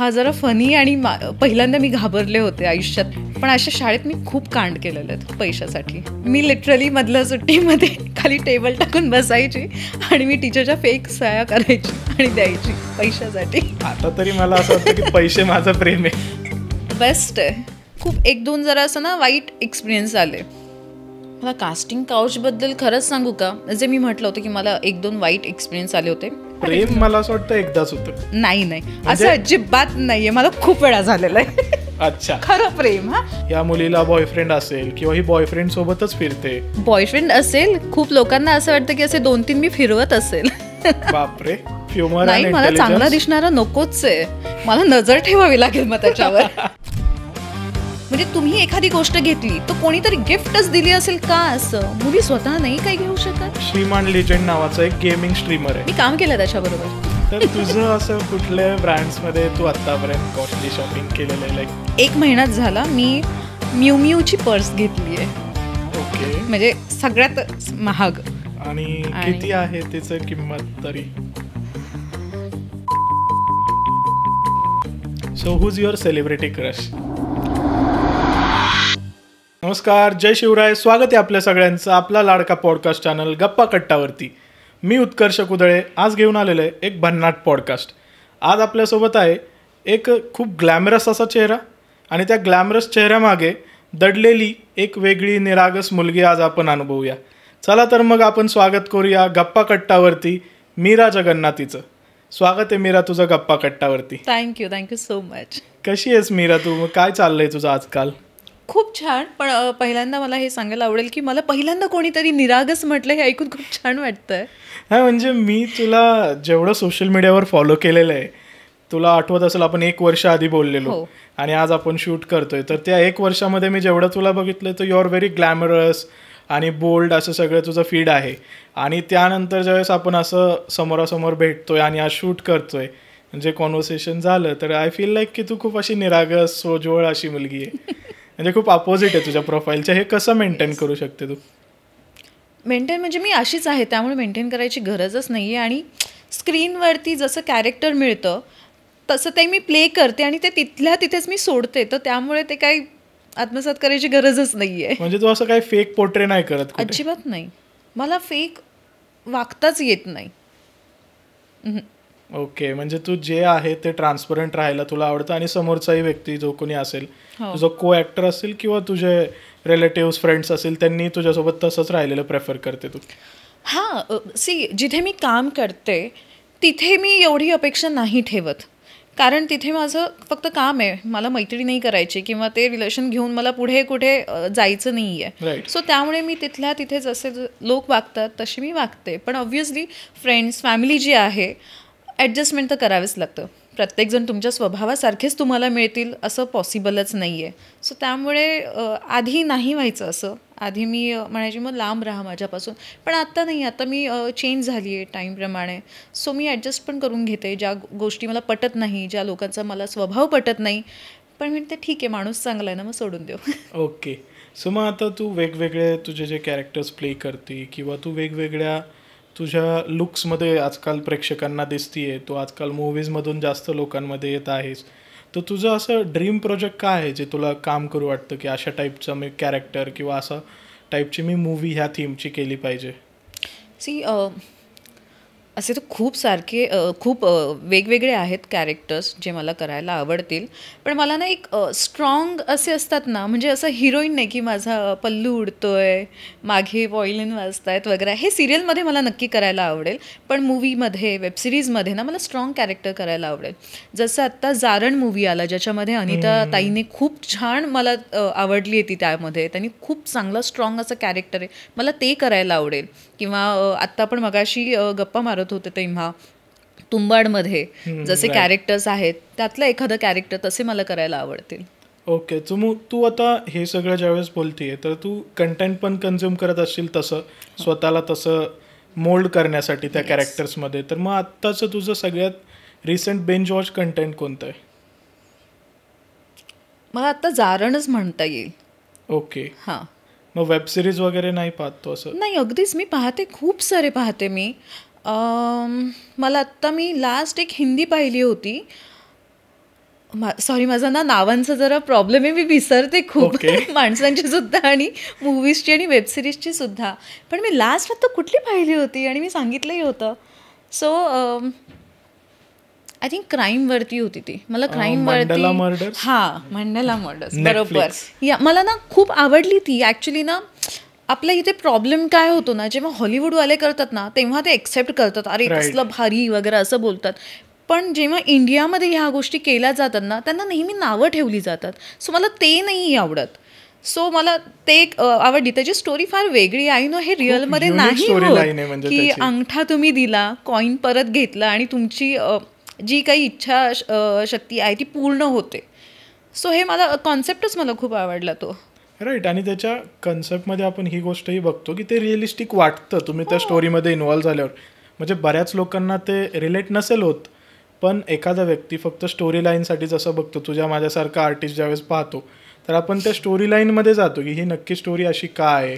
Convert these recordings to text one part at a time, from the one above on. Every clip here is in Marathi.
हा जरा फनी आणि पहिल्यांदा मी घाबरले होते आयुष्यात. पण अशा शाळेत मी खूप कांड केलेले आहेत पैशासाठी. मी लिटरली मधल्या सुट्टीमध्ये खाली टेबल टाकून बसायची आणि मी टीचरच्या फेक सह्या करायची आणि द्यायची पैशासाठी. आता तरी मला असं वाटतं की पैसे माझं प्रेम आहे. बेस्ट आहे. खूप एक दोन जरा असं ना वाईट एक्सपिरियन्स आले मला कास्टिंग काउचबद्दल. खरंच सांगू का, जे मी म्हटलं होतं की मला एक दोन वाईट एक्सपिरियन्स आले होते. प्रेम मला असं वाटतं एकदाच होतं. नाही असं अजिबात नाहीये. मला खूप वेळा झालेलं आहे. अच्छा, खरं प्रेम. हा, या मुलीला बॉयफ्रेंड असेल किंवा ही बॉयफ्रेंड सोबतच फिरते. बॉयफ्रेंड असेल. खूप लोकांना असं वाटतं की असे 2-3 मी फिरवत असेल. बापरे, ह्युमर. नाही, मला चांगला दिसणारा नकोच आहे. मला नजर ठेवावी लागेल मग त्याच्यावर. म्हणजे तुम्ही एखादी गोष्ट घेतली तर कोणीतरी गिफ्टच दिली असेल का? असं मुली स्वतः नाही काही घेऊ शकत. श्रीमान लेजंड नावाचा एक गेमिंग स्ट्रीमर आहे. मी काम केलं त्याच्याबरोबर. तर तुझं असं कुठल्या ब्रँड्स मध्ये तू आतापर्यंत कॉस्टली शॉपिंग केलेलं आहे? लाईक 1 महिनाच झाला मी म्यूची पर्स घेतली आहे. ओके, म्हणजे सगळ्यात महाग. आणि किती आहे त्याचं किंमत तरी? So who's your celebrity crush? नमस्कार, जय शिवराय. स्वागत आहे आपल्या सगळ्यांचं आपला लाडका पॉडकास्ट चॅनल गप्पा कट्टावरती. मी उत्कर्ष कुदळे. आज घेऊन आलेलं आहे एक भन्नाट पॉडकास्ट. आज आपल्यासोबत आहे एक खूप ग्लॅमरस असा चेहरा, आणि त्या ग्लॅमरस चेहऱ्यामागे दडलेली एक वेगळी निरागस मुलगी आज आपण अनुभवूया. चला तर मग आपण स्वागत करूया गप्पा कट्टावरती मीरा जगन्नाथीचं. स्वागत आहे मीरा तुझं गप्पा कट्टावरती. Thank you so much. कशी आहेस मीरा तू? काय चाललंय तुझं आजकाल? खूप छान. पण पहिल्यांदा मला हे सांगायला आवडेल की मला पहिल्यांदा कोणीतरी निरागस म्हटलं हे ऐकून खूप छान वाटतंय. हा, म्हणजे मी तुला जेवढं सोशल मीडियावर फॉलो केलेलं आहे, तुला आठवत असेल आपण 1 वर्ष आधी बोललेलो आणि आज आपण शूट करतोय. तर त्या 1 वर्षामध्ये मी जेवढं तुला बघितलं तर यू आर व्हेरी ग्लॅमरस आणि बोल्ड असं सगळं तुझं फीड आहे. आणि त्यानंतर ज्यावेळेस आपण असं समोरासमोर भेटतोय आणि आज शूट करतोय, म्हणजे कॉन्व्हर्सेशन झालं, तर आय फील लाईक की तू खूप अशी निरागस सोजवळ अशी मुलगी आहे. म्हणजे खूप अपोजिट आहे तुझ्या प्रोफाईलच्या. हे कसं मेंटेन करू शकते तू? मेंटेन म्हणजे मी अशीच आहे, त्यामुळे मेंटेन करायची गरजच नाही आहे. आणि स्क्रीनवरती जसं कॅरेक्टर मिळतं तसं ते मी प्ले करते आणि ते तिथल्या तिथेच मी सोडते. तर त्यामुळे ते काही आत्मसात करायची गरजच नाही आहे. म्हणजे तू असं काही फेक पोर्ट्रे नाही करत? अजिबात नाही. मला फेक वागताच येत नाही. ओके, म्हणजे तू जे आहे ते ट्रान्सपरंट राहायला तुला आवडतं. आणि समोरचाही व्यक्ती जो कोणी असेल, तुझं को ॲक्टर असेल किंवा तुझे रिलेटिव्ह फ्रेंड्स असेल, त्यांनी तुझ्यासोबत तसंच राहिलेलं प्रेफर करते तू? हां, जिथे मी काम करते तिथे मी एवढी अपेक्षा नाही ठेवत. कारण तिथे माझं फक्त काम आहे. मला मैत्रिणी नाही करायची किंवा ते रिलेशन घेऊन मला पुढे कुठे जायचं नाही आहे. सो त्यामुळे मी तिथल्या तिथे जसे लोक वागतात तशी मी वागते. पण ऑब्व्हियसली फ्रेंड्स, फॅमिली जी आहे, ॲडजस्टमेंट तर करावेच लागतं. प्रत्येकजण तुमच्या स्वभावासारखेच तुम्हाला मिळतील असं पॉसिबलच नाही आहे. सो त्यामुळे आधी नाही व्हायचं असं. आधी मी म्हणायची मग लांब राहा माझ्यापासून. पण आत्ता नाही. आता मी चेंज झाली आहे टाईमप्रमाणे. सो मी ॲडजस्ट पण करून घेते. ज्या गोष्टी मला पटत नाही, ज्या लोकांचा मला स्वभाव पटत नाही, पण म्हणते ठीक आहे, माणूस चांगला आहे ना, मग सोडून देऊ. ओके. सो मग आता तू वेगवेगळे तुझे जे कॅरेक्टर्स प्ले करते किंवा तू वेगवेगळ्या तुझ्या लुक्समध्ये आजकाल प्रेक्षकांना दिसतीये, तू आजकाल मूवीजमधून जास्त लोकांमध्ये येत आहेस, तर तुझं असं ड्रीम प्रोजेक्ट काय आहे जे तुला काम करू वाटतं की अशा टाईपचं मी कॅरेक्टर किंवा असा टाईपची मी मूवी ह्या थीमची केली पाहिजे? असे तर खूप वेगवेगळे आहेत कॅरेक्टर्स जे मला करायला आवडतील. पण मला ना एक स्ट्रॉंग असे असतात ना, म्हणजे असं हिरोईन नाही की माझा पल्लू उडतोय, मागे व्हायोलिन वाजतायत वगैरे. हे सिरियलमध्ये मला नक्की करायला आवडेल. पण मूवीमध्ये, वेबसिरीजमध्ये ना मला स्ट्रॉंग कॅरेक्टर करायला आवडेल. जसं आत्ता जारण मूवी आला ज्याच्यामध्ये अनिता ताईने खूप छान मला आवडली आहे ती. त्यामध्ये त्यांनी खूप चांगला स्ट्रॉंग असं कॅरेक्टर आहे. मला ते करायला आवडेल. किंवा आत्ता पण मगाशी गप्पा मारत होते तेव्हा तुंबाडमध्ये जसे कॅरेक्टर्स आहेत त्यातलं एखादं कॅरेक्टर तसे मला करायला आवडतील. ओके. तू आता हे सगळं ज्यावेळेस बोलतीये तर तू कंटेंट पण कन्झ्युम करत असशील तसं, स्वतःला तसं मोल्ड करण्यासाठी त्या कॅरेक्टर्समध्ये. तर मग आत्ताचं तुझं सगळ्यात रिसेंट बेंच वॉच कंटेंट कोणतं आहे? मला आत्ता जारणच म्हणता येईल. ओके. हां, मग वेब सिरीज वगैरे नाही पाहत तो? असं नाही, अगदीच मी पाहते, खूप सारे पाहते मी. मला आत्ता मी लास्ट एक हिंदी पाहिली होती, सॉरी, माझा ना नावांचा जरा प्रॉब्लेम आहे, मी विसरते खूप माणसांची सुद्धा आणि मूवीजची आणि वेबसिरीजची सुद्धा. पण मी लास्ट फक्त कुठली पाहिली होती आणि मी सांगितलंही होतं. सो आय थिंक क्राईमवरती होती ती. मला क्राईमवरती, मंडेला मर्डर्स, बरोबर. मला ना खूप आवडली ती. ॲक्च्युली ना आपल्या इथे प्रॉब्लेम काय होतो ना, जेव्हा हॉलिवूडवाले करतात ना तेव्हा ते एक्सेप्ट करतात, अरे कसलं भारी वगैरे असं बोलतात. पण जेव्हा इंडियामध्ये ह्या गोष्टी केल्या जातात ना, त्यांना नेहमी नावं ठेवली जातात. सो मला ते नाही आवडत. सो मला ते आवडली. त्याची स्टोरी फार वेगळी आहे. नो हे रिअलमध्ये नाही होत की अंगठा तुम्ही दिला, कॉईन परत घेतला आणि तुमची जी काही इच्छा शक्ती आहे ती पूर्ण होते. सो हे मला कॉन्सेप्टच मला खूप आवडला तो. राईट. आणि त्याच्या कन्सेप्टमध्ये आपण ही गोष्टही बघतो की ते रिअलिस्टिक वाटतं तुम्ही त्या स्टोरीमध्ये इन्व्हॉल्व्ह झाल्यावर. म्हणजे बऱ्याच लोकांना ते रिलेट नसेल होत, पण एखादा व्यक्ती फक्त स्टोरी लाईनसाठी जसं बघतो, तुझ्या माझ्यासारखा आर्टिस्ट ज्यावेळेस पाहतो तर आपण त्या स्टोरी लाईनमध्ये जातो की ही नक्की स्टोरी अशी का आहे,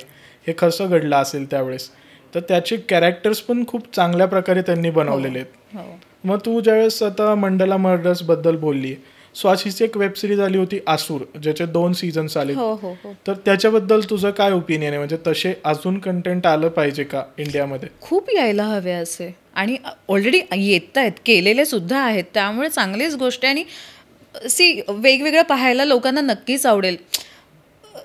हे कसं घडलं असेल त्यावेळेस. तर त्याचे कॅरेक्टर्स पण खूप चांगल्या प्रकारे त्यांनी बनवलेले आहेत. मग तू ज्यावेळेस आता मंडला मर्डर्सबद्दल बोलली, सो अशीच एक वेब सिरीज आली होती आसूर, ज्याचे 2 सीझन्स आले. तर त्याच्याबद्दल तुझं काय ओपिनियन आहे? म्हणजे तसे अजून कंटेंट आलं पाहिजे का इंडियामध्ये? खूप यायला हवे असे, आणि ऑलरेडी येत आहेत, केलेले सुद्धा आहेत, त्यामुळे चांगलीच गोष्ट आहे. आणि वेगवेगळं पाहायला लोकांना नक्कीच आवडेल.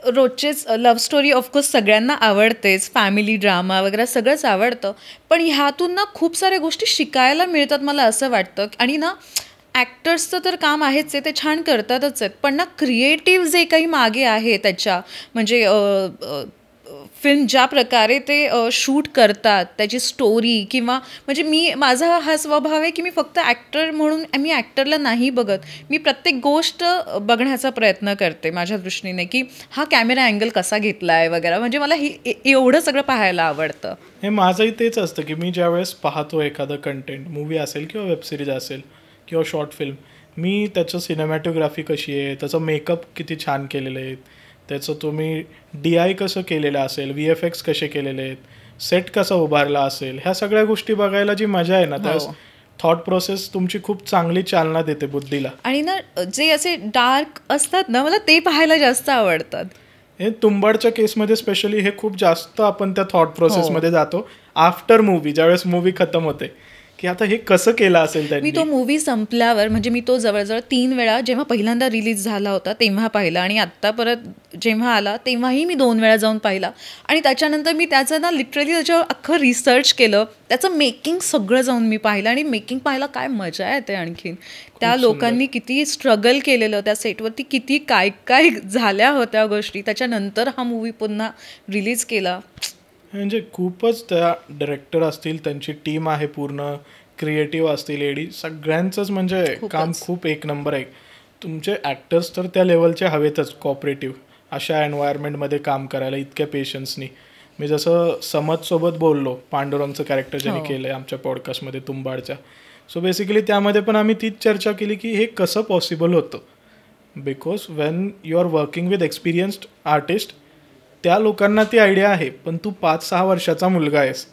रोजचेच लव्ह स्टोरी ऑफकोर्स सगळ्यांना आवडतेच, फॅमिली ड्रामा वगैरे सगळंच आवडतं, पण ह्यातून ना खूप साऱ्या गोष्टी शिकायला मिळतात मला असं वाटतं. आणि ना ॲक्टर्सचं तर काम आहेच आहे, ते छान करतातच आहेत, पण ना क्रिएटिव्ह जे काही मागे आहे त्याच्या, म्हणजे फिल्म ज्या प्रकारे ते शूट करतात, त्याची स्टोरी, किंवा म्हणजे माझा हा स्वभाव आहे की मी फक्त ॲक्टर म्हणून मी ॲक्टरला नाही बघत, मी प्रत्येक गोष्ट बघण्याचा प्रयत्न करते माझ्या दृष्टीने, की हा कॅमेरा अँगल कसा घेतला आहे वगैरे. म्हणजे मला एवढं सगळं पाहायला आवडतं. हे माझंही तेच असतं की मी ज्यावेळेस पाहतो एखादं कंटेंट, मूवी असेल किंवा वेबसिरीज असेल किंवा शॉर्ट फिल्म, मी त्याचं सिनेमॅटोग्राफी कशी आहे, त्याचं मेकअप किती छान केलेलं आहे, त्याचं तुम्ही DI कसं केलेलं असेल, VFX कसे केलेले आहेत, सेट कसा उभारला असेल, ह्या सगळ्या गोष्टी बघायला जी मजा आहे ना, त्यास थॉट प्रोसेस तुमची खूप चांगली चालना देते बुद्धीला. आणि ना जे असे डार्क असतात ना, मला ते पाहायला जास्त आवडतात. हे तुंबाडच्या केसमध्ये स्पेशली हे खूप जास्त आपण त्या थॉट प्रोसेसमध्ये जातो आफ्टर मूवी, ज्यावेळेस मूवी खतम होते, की आता हे कसं केलं असेल त्यांनी. मी तो मूवी संपल्यावर, म्हणजे मी तो जवळजवळ 3 वेळा, जेव्हा पहिल्यांदा रिलीज झाला होता तेव्हा पाहिला, आणि आत्ता परत जेव्हा आला तेव्हाही मी 2 वेळा जाऊन पाहिला. आणि त्याच्यानंतर मी त्याचं ना लिटरली त्याच्यावर अख्खं रिसर्च केलं, त्याचं मेकिंग सगळं जाऊन मी पाहिलं. आणि मेकिंग पाहायला काय मजा येते आणखीन. त्या लोकांनी किती स्ट्रगल केलेलं त्या सेटवरती, किती काय काय झाल्या होत्या गोष्टी, त्याच्यानंतर हा मूवी पुन्हा रिलीज केला. म्हणजे खूपच त्या डायरेक्टर असतील, त्यांची टीम आहे पूर्ण, क्रिएटिव्ह असतील, एडी, सगळ्यांचंच म्हणजे काम खूप एक नंबर आहे. तुमचे ॲक्टर्स तर त्या लेवलचे हवेतच, कॉपरेटिव्ह अशा एन्व्हायरमेंटमध्ये काम करायला इतक्या पेशन्सनी. मी जसं समजसोबत बोललो, पांडुरंगचं कॅरेक्टर ज्यांनी केलं आहे आमच्या पॉडकास्टमध्ये तुंबाडच्या, सो बेसिकली त्यामध्ये पण आम्ही तीच चर्चा केली की हे कसं पॉसिबल होतं. Because when you are working with experienced artist, त्या लोकांना ती आयडिया आहे, पण तू 5-6 वर्षाचा मुलगा आहेस,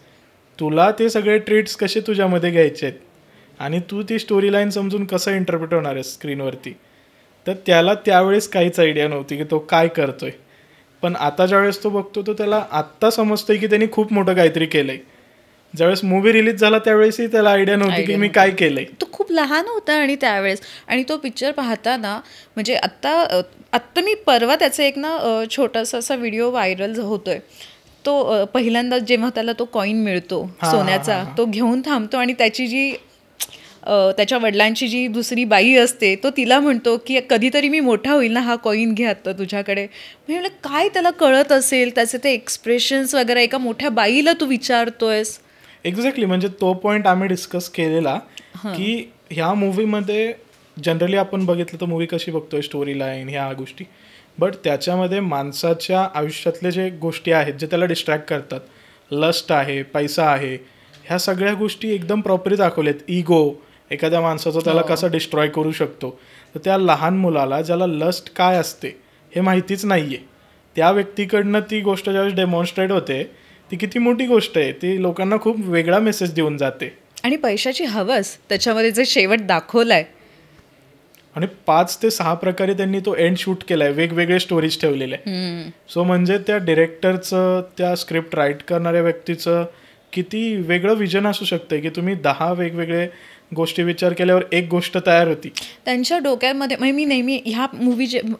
तुला ते सगळे ट्रेट्स कसे तुझ्यामध्ये घ्यायचे आहेत आणि तू ती स्टोरी लाईन समजून कसं इंटरप्रिट होणार आहेस स्क्रीनवरती. तर त्याला त्यावेळेस काहीच आयडिया नव्हती की तो काय करतोय. पण आता ज्यावेळेस तो बघतो तो त्याला आत्ता समजतंय की त्यांनी खूप मोठं काहीतरी केलंय. ज्यावेळेस मूवी रिलीज झाला त्यावेळेसही त्याला आयडिया नव्हती की मी काय केलंय. तो खूप लहान होता आणि त्यावेळेस, आणि तो पिक्चर पाहताना म्हणजे आत्ता मी परवा त्याचा एक ना छोटासा असा व्हिडिओ व्हायरल होतोय. तो पहिल्यांदा जेव्हा त्याला तो कॉईन मिळतो सोन्याचा, तो घेऊन थांबतो आणि त्याची जी त्याच्या वडिलांची जी दुसरी बाई असते, तो तिला म्हणतो की कधीतरी मी मोठा होईल ना, हा कॉईन घे आता तुझ्याकडे. म्हणजे काय त्याला कळत असेल, त्याचे ते एक्सप्रेशन्स वगैरे एका मोठ्या बाईला तू विचारतोयस. एक्झॅक्टली. म्हणजे तो पॉईंट आम्ही डिस्कस केलेला की ह्या मूवीमध्ये जनरली आपण बघितलं तर मूवी कशी बघतोय, स्टोरी लाईन, ह्या गोष्टी, बट त्याच्यामध्ये माणसाच्या आयुष्यातले जे गोष्टी आहेत जे त्याला डिस्ट्रॅक्ट करतात, लस्ट आहे, पैसा आहे, ह्या सगळ्या गोष्टी एकदम प्रॉपरली दाखवल्यात. इगो एखाद्या माणसाचा त्याला कसा डिस्ट्रॉय करू शकतो. तर त्या लहान मुलाला ज्याला लस्ट काय असते हे माहितीच नाही आहे, त्या व्यक्तीकडनं ती गोष्ट ज्यावेळेस डेमॉन्स्ट्रेट होते, ती किती मोठी गोष्ट आहे. ती लोकांना खूप वेगळा मेसेज देऊन जाते. आणि पैशाची हवस त्याच्यामध्ये जे शेवट दाखवलाय, आणि 5 ते 6 प्रकारे त्यांनी तो एंड शूट केलाय, वेगवेगळे स्टोरीज ठेवलेले. सो म्हणजे त्या डिरेक्टरचं, त्या स्क्रिप्ट राईट करणाऱ्या व्यक्तीचं किती वेगळं विजन असू शकतं की तुम्ही 10 वेगवेगळे गोष्टी विचार केल्यावर एक गोष्ट तयार होती त्यांच्या डोक्यामध्ये. म्हणजे मी नेहमी ह्या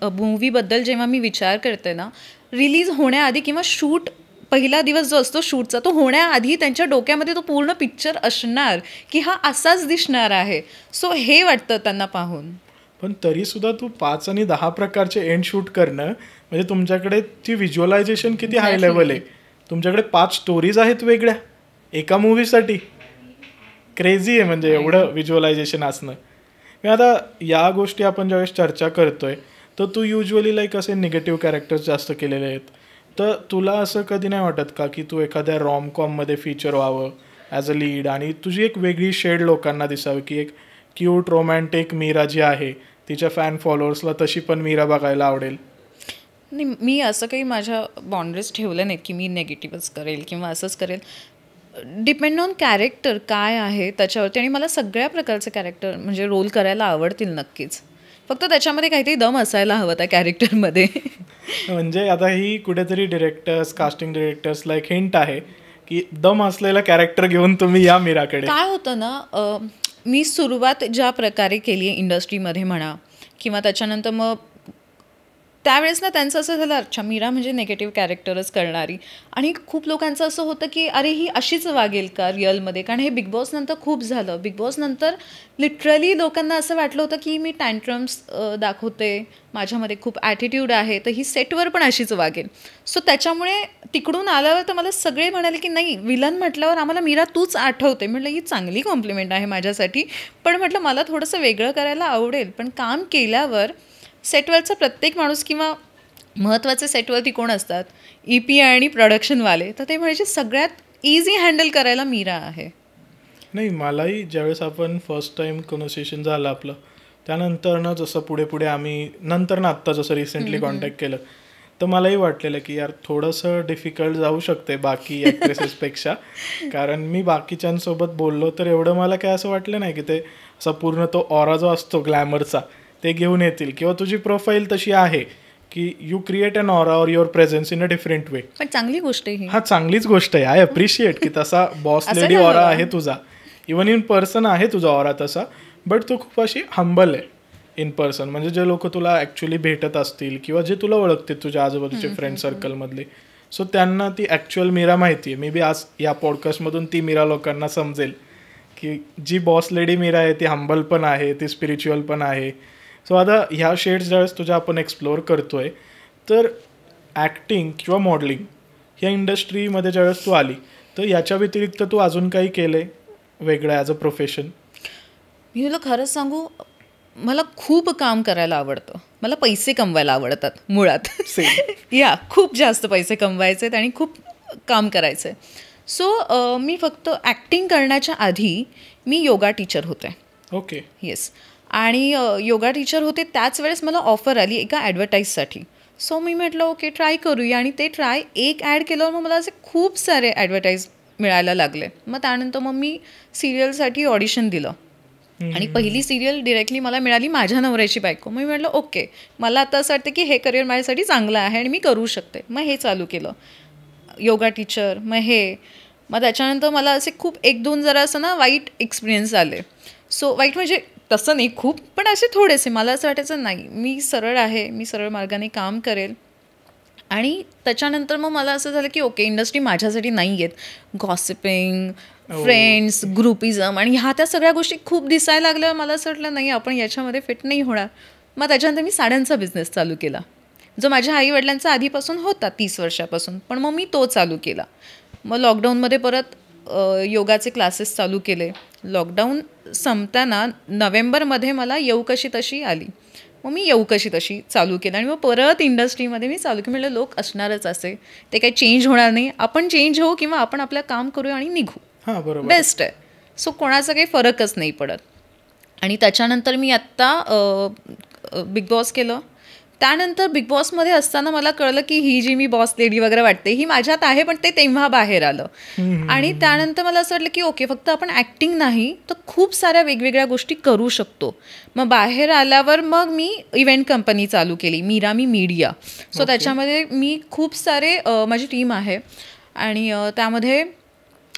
मूवीबद्दल जेव्हा मी विचार करते ना, रिलीज होण्याआधी किंवा शूट पहिला दिवस जो असतो शूटचा, तो होण्याआधी त्यांच्या डोक्यामध्ये तो पूर्ण पिक्चर असणार की हा असाच दिसणार आहे. सो हे वाटतं त्यांना पाहून. पण तरी सुद्धा तू 5 आणि 10 प्रकारचे एंड शूट करणं म्हणजे तुमच्याकडे ती व्हिज्युअलायझेशन किती हाय लेवल आहे. तुमच्याकडे 5 स्टोरीज आहेत वेगळ्या एका मूवीसाठी. क्रेझी आहे म्हणजे एवढं व्हिज्युअलायझेशन असणं. आता या गोष्टी आपण ज्यावेळेस चर्चा करतोय तर तू युजली लाईक असे निगेटिव्ह कॅरेक्टर्स जास्त केलेले आहेत. तर तुला असं कधी नाही वाटत का की तू एखाद्या रॉम कॉममध्ये फीचर व्हावं ॲज अ लीड आणि तुझी एक वेगळी शेड लोकांना दिसावी की एक क्यूट रोमॅन्टिक मीरा जी आहे तिच्या फॅन फॉलोअर्सला तशी पण मीरा बघायला आवडेल? नाही, मी असं काही माझ्या बाउंड्रीज ठेवल्या नाहीत की मी नेगेटिव्हच करेल किंवा असंच करेल. डिपेंड ऑन कॅरेक्टर काय आहे त्याच्यावरती. आणि मला सगळ्या प्रकारचे कॅरेक्टर म्हणजे रोल करायला आवडतील नक्कीच. फक्त त्याच्यामध्ये काहीतरी दम असायला हवं त्या कॅरेक्टरमध्ये. म्हणजे आता ही कुठेतरी डिरेक्टर्स, कास्टिंग डिरेक्टर्सला एक हिंट आहे की दम असलेला कॅरेक्टर घेऊन तुम्ही या मीराकडे. काय होतं ना, मी सुरुवात ज्या प्रकारे केली आहे इंडस्ट्रीमध्ये म्हणा किंवा त्याच्यानंतर मग त्यावेळेस ना त्यांचं असं झालं, अच्छा मीरा म्हणजे नेगेटिव्ह कॅरेक्टरच करणारी. आणि खूप लोकांचं असं होतं की अरे ही अशीच वागेल का रिअलमध्ये. कारण हे बिग बॉस नंतर खूप झालं. बिग बॉस नंतर लिटरली लोकांना असं वाटलं होतं की मी टँट्रम्स दाखवते, माझ्यामध्ये खूप ॲटिट्यूड आहे, तर ही सेटवर पण अशीच वागेल. सो त्याच्यामुळे तिकडून आल्यावर तर मला सगळे म्हणाले की नाही, विलन म्हटल्यावर आम्हाला मीरा तूच आठवते. म्हटलं ही चांगली कॉम्प्लिमेंट आहे माझ्यासाठी. पण म्हटलं मला थोडंसं वेगळं करायला आवडेल. पण काम केल्यावर सेटवरचा प्रत्येक माणूस किंवा महत्त्वाचे सेटवरती कोण असतात, EP आणि प्रोडक्शनवाले, तर ते म्हणजे सगळ्यात इझी हँडल करायला मीरा आहे. नाही, मलाही ज्यावेळेस आपण फर्स्ट टाईम कन्व्हर्सेशन झालं आपलं त्यानंतर ना, जसं पुढे पुढे आम्ही नंतर ना आत्ता जसं रिसेंटली कॉन्टॅक्ट केलं तर मलाही वाटलेलं की यार थोडंसं डिफिकल्ट जाऊ शकते बाकी ॲक्ट्रेसेसपेक्षा. कारण मी बाकीच्यांसोबत बोललो तर एवढं मला काय असं वाटलं नाही की ते असा पूर्ण तो ऑरा जो असतो ग्लॅमरचा ते घेऊन येतील. किंवा तुझी प्रोफाईल तशी आहे की you create an aura or your presence in a different way. पण चांगली गोष्ट आहे. हा चांगलीच गोष्ट आहे. आय अप्रिशिएट की तसा बॉस लेडी ऑरा आहे तुझा. इवन इन पर्सन आहे तुझा ऑरा तसा. बट तू खूप अशी हंबल आहे इन पर्सन. म्हणजे जे लोक तुला ॲक्च्युली भेटत असतील किंवा जे तुला ओळखतील तुझ्या आजूबाजूचे फ्रेंड सर्कलमधले, सो त्यांना ती ॲक्च्युअल मीरा माहिती आहे. मे बी आज या पॉडकास्टमधून ती मीरा लोकांना समजेल की जी बॉस लेडी मीरा आहे ती हंबल पण आहे, ती स्पिरिच्युअल पण आहे. सो आता ह्या शेड्स ज्यावेळेस तुझ्या आपण एक्सप्लोअर करतोय तर ॲक्टिंग किंवा मॉडेलिंग ह्या इंडस्ट्रीमध्ये ज्यावेळेस तू आली तर याच्या व्यतिरिक्त तू अजून काही केलं आहे वेगळं ॲज अ प्रोफेशन? मी तुला खरंच सांगू, मला खूप काम करायला आवडतं. मला पैसे कमवायला आवडतात मुळात. या खूप जास्त पैसे कमवायचे आहेत आणि खूप काम करायचं आहे. सो मी फक्त ॲक्टिंग करण्याच्या आधी मी योगा टीचर होते. ओके. येस. आणि योगा टीचर होते त्याच वेळेस मला ऑफर आली एका ॲडव्हर्टाईजसाठी. सो मी म्हटलं ओके ट्राय करूया. आणि ते एक ॲड केल्यावर मग मला असे खूप सारे ॲडव्हर्टाईज मिळायला लागले. मग त्यानंतर मग मी सिरियलसाठी ऑडिशन दिलं. आणि पहिली सिरियल डिरेक्टली मला मिळाली माझ्या नवऱ्याची बायको. मग मी म्हटलं ओके, मला आता असं वाटतं की हे करिअर माझ्यासाठी चांगलं आहे आणि मी करू शकते. मग हे चालू केलं, योगा टीचर. मग त्याच्यानंतर मला असे खूप 1-2 जरा असं ना वाईट एक्सपिरियन्स आले. सो वाईट म्हणजे तसं नाही खूप, पण असे थोडेसे. मला असं वाटायचं नाही, मी सरळ आहे, मी सरळ मार्गाने काम करेल. आणि त्याच्यानंतर मग मला असं झालं की ओके, इंडस्ट्री माझ्यासाठी नाही आहेत. गॉसिपिंग, फ्रेंड्स, ग्रुपिझम आणि ह्या त्या सगळ्या गोष्टी खूप दिसायला लागल्यावर मला असं वाटलं नाही, आपण याच्यामध्ये फिट नाही होणार. मग त्याच्यानंतर मी साड्यांचा बिझनेस चालू केला, जो माझ्या आईवडिलांचा आधीपासून होता 30 वर्षापासून, पण मग मी तो चालू केला. मग लॉकडाऊनमध्ये परत योगाचे क्लासेस चालू केले. लॉकडाऊन संपताना नोव्हेंबरमध्ये मला येऊ कशी तशी आली. मग मी येऊ कशी तशी चालू केलं आणि मग परत इंडस्ट्रीमध्ये मी चालू केलं. म्हटलं लोक असणारच असे, ते काही चेंज होणार नाही, आपण चेंज होऊ किंवा आपण आपलं काम करूया आणि निघू. हां, बरोबर, बेस्ट आहे. सो कोणाचा काही फरकच नाही पडत. आणि त्याच्यानंतर मी आत्ता बिग बॉस केलं, त्यानंतर बिग बॉसमध्ये असताना मला कळलं की ही जी मी बॉस लेडी वगैरे वाटते ही माझ्यात आहे, पण ते तेव्हा बाहेर आलं. आणि त्यानंतर मला असं वाटलं की ओके, फक्त आपण ॲक्टिंग नाही तर खूप साऱ्या वेगवेगळ्या गोष्टी करू शकतो. मग बाहेर आल्यावर मग मी इव्हेंट कंपनी चालू केली, मीरामी मीडिया. सो त्याच्यामध्ये मी खूप सारे माझी टीम आहे आणि त्यामध्ये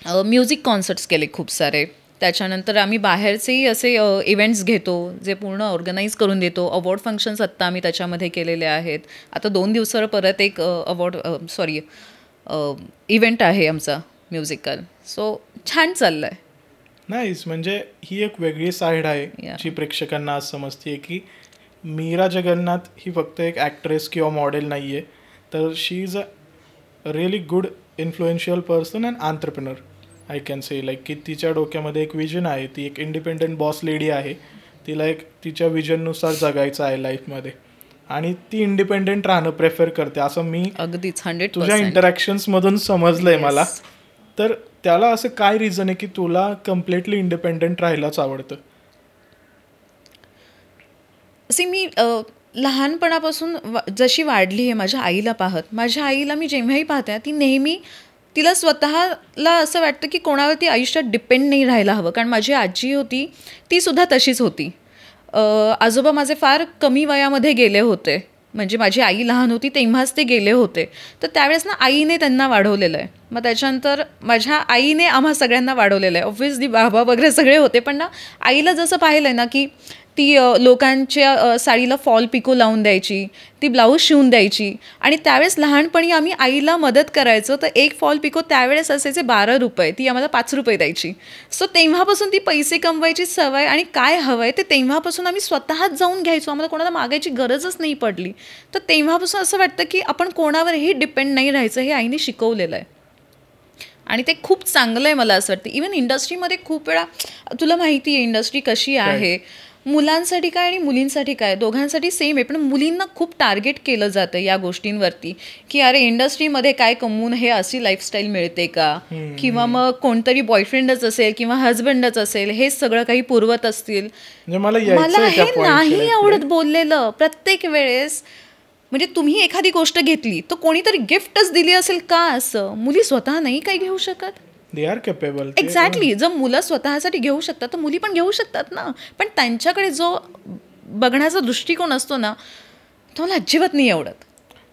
म्युझिक कॉन्सर्ट्स केले खूप सारे. त्याच्यानंतर आम्ही बाहेरचेही असे इव्हेंट्स घेतो जे पूर्ण ऑर्गनाईज करून देतो. अवॉर्ड फंक्शन्स आत्ता आम्ही त्याच्यामध्ये केलेले आहेत. आता 2 दिवसावर परत एक इव्हेंट आहे आमचा म्युझिकल. सो छान चाललं आहे. नाईस. म्हणजे ही एक वेगळी साईड आहे जी प्रेक्षकांना आज समजते की मीरा जगन्नाथ ही फक्त एक ॲक्ट्रेस किंवा मॉडेल नाही आहे, तर she is a really good influential person and entrepreneur. I can say like की तिच्या डोक्यामध्ये एक विजन आहे, ती एक इंडिपेंडंट बॉस लेडी आहे, तिला एक तिच्या विजननुसार जगायचं आहे लाईफमध्ये आणि ती इंडिपेंडंट राहणं प्रेफर करते असं मी अगदीच 100% तुझ्या इंटरॅक्शन्समधून समजलंय मला. तर त्याला असं काय रिझन आहे की तुला कम्प्लिटली इंडिपेंडंट राहायलाच आवडतं? मी लहानपणापासून जशी वाढली आहे माझ्या आईला पाहत, माझ्या आईला मी जेव्हाही पाहते ती नेहमी तिला स्वतःला असं वाटतं की कोणावरती आयुष्यात डिपेंड नाही राहायला हवं. कारण माझी आजी होती ती सुद्धा तशीच होती. आजोबा माझे फार कमी वयामध्ये गेले होते, म्हणजे माझी आई लहान होती तेव्हाच ते गेले होते. तर त्यावेळेस ना आईने त्यांना वाढवलेलं आहे. मग त्याच्यानंतर माझ्या आईने आम्हा सगळ्यांना वाढवलेलं आहे. ऑब्व्हियसली बाबा वगैरे सगळे होते, पण ना आईला जसं पाहिलं आहे ना की ती लोकांच्या साडीला फॉल पिको लावून द्यायची, ती ब्लाऊज शिवून द्यायची. आणि त्यावेळेस लहानपणी आम्ही आईला मदत करायचो तर एक फॉल पिको त्यावेळेस असायचे 12 रुपये, ती आम्हाला 5 रुपये द्यायची. सो तेव्हापासून ती पैसे कमवायची सवय आणि काय हवं आहे ते तेव्हापासून आम्ही स्वतःच जाऊन घ्यायचो. आम्हाला कोणाला मागायची गरजच नाही पडली. तर तेव्हापासून असं वाटतं की आपण कोणावरही डिपेंड नाही राहायचं, हे आईने शिकवलेलं आहे आणि ते खूप चांगलं आहे मला असं वाटतं. इवन इंडस्ट्रीमध्ये खूप वेळा तुला माहिती आहे इंडस्ट्री कशी आहे, मुलांसाठी काय आणि मुलींसाठी काय दोघांसाठी सेम आहे, पण मुलींना खूप टार्गेट केलं जातं या गोष्टींवरती की अरे इंडस्ट्रीमध्ये काय कमवून हे अशी लाईफस्टाईल मिळते का, किंवा मग कोणतरी बॉयफ्रेंडच असेल किंवा हजबंडच असेल हे सगळं काही पुरवत असतील. मला हे नाही आवडत बोललेलं प्रत्येक वेळेस. म्हणजे तुम्ही एखादी गोष्ट घेतली तर कोणीतरी गिफ्टच दिली असेल का, असं मुली स्वतः नाही काही घेऊ शकत. They are capable. एक्झॅक्टली. जर मुलं स्वतःसाठी घेऊ शकतात तर मुली पण घेऊ शकतात ना. पण त्यांच्याकडे जो बघण्याचा दृष्टिकोन असतो ना तो मला अजिबात नाही आवडत.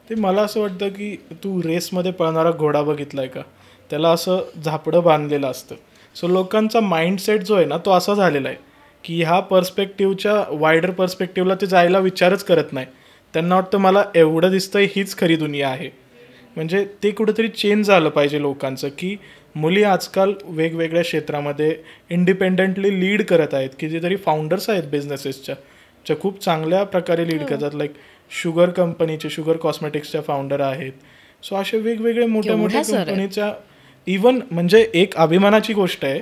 ते मला असं वाटतं की तू रेसमध्ये पळणारा घोडा बघितलाय का, त्याला असं झापडं बांधलेलं असतं. सो लोकांचा माइंडसेट जो आहे ना तो असा झालेला आहे की ह्या पर्स्पेक्टिव्हच्या वायडर पर्स्पेक्टिव्हला ते जायला विचारच करत नाही. त्यांना वाटतं मला एवढं दिसतंय हीच खरी दुनिया आहे. म्हणजे ते कुठेतरी चेंज झालं पाहिजे लोकांचं की मुली आजकाल वेगवेगळ्या क्षेत्रामध्ये इंडिपेंडंटली लीड करत आहेत. कितीतरी फाउंडर्स आहेत बिझनेसेसच्या ज्या खूप चांगल्या प्रकारे लीड करतात. लाईक शुगर कंपनीचे, शुगर कॉस्मेटिक्सच्या फाउंडर आहेत. सो असे वेगवेगळे मोठ्या मोठ्या कंपनीच्या इवन म्हणजे एक अभिमानाची गोष्ट आहे,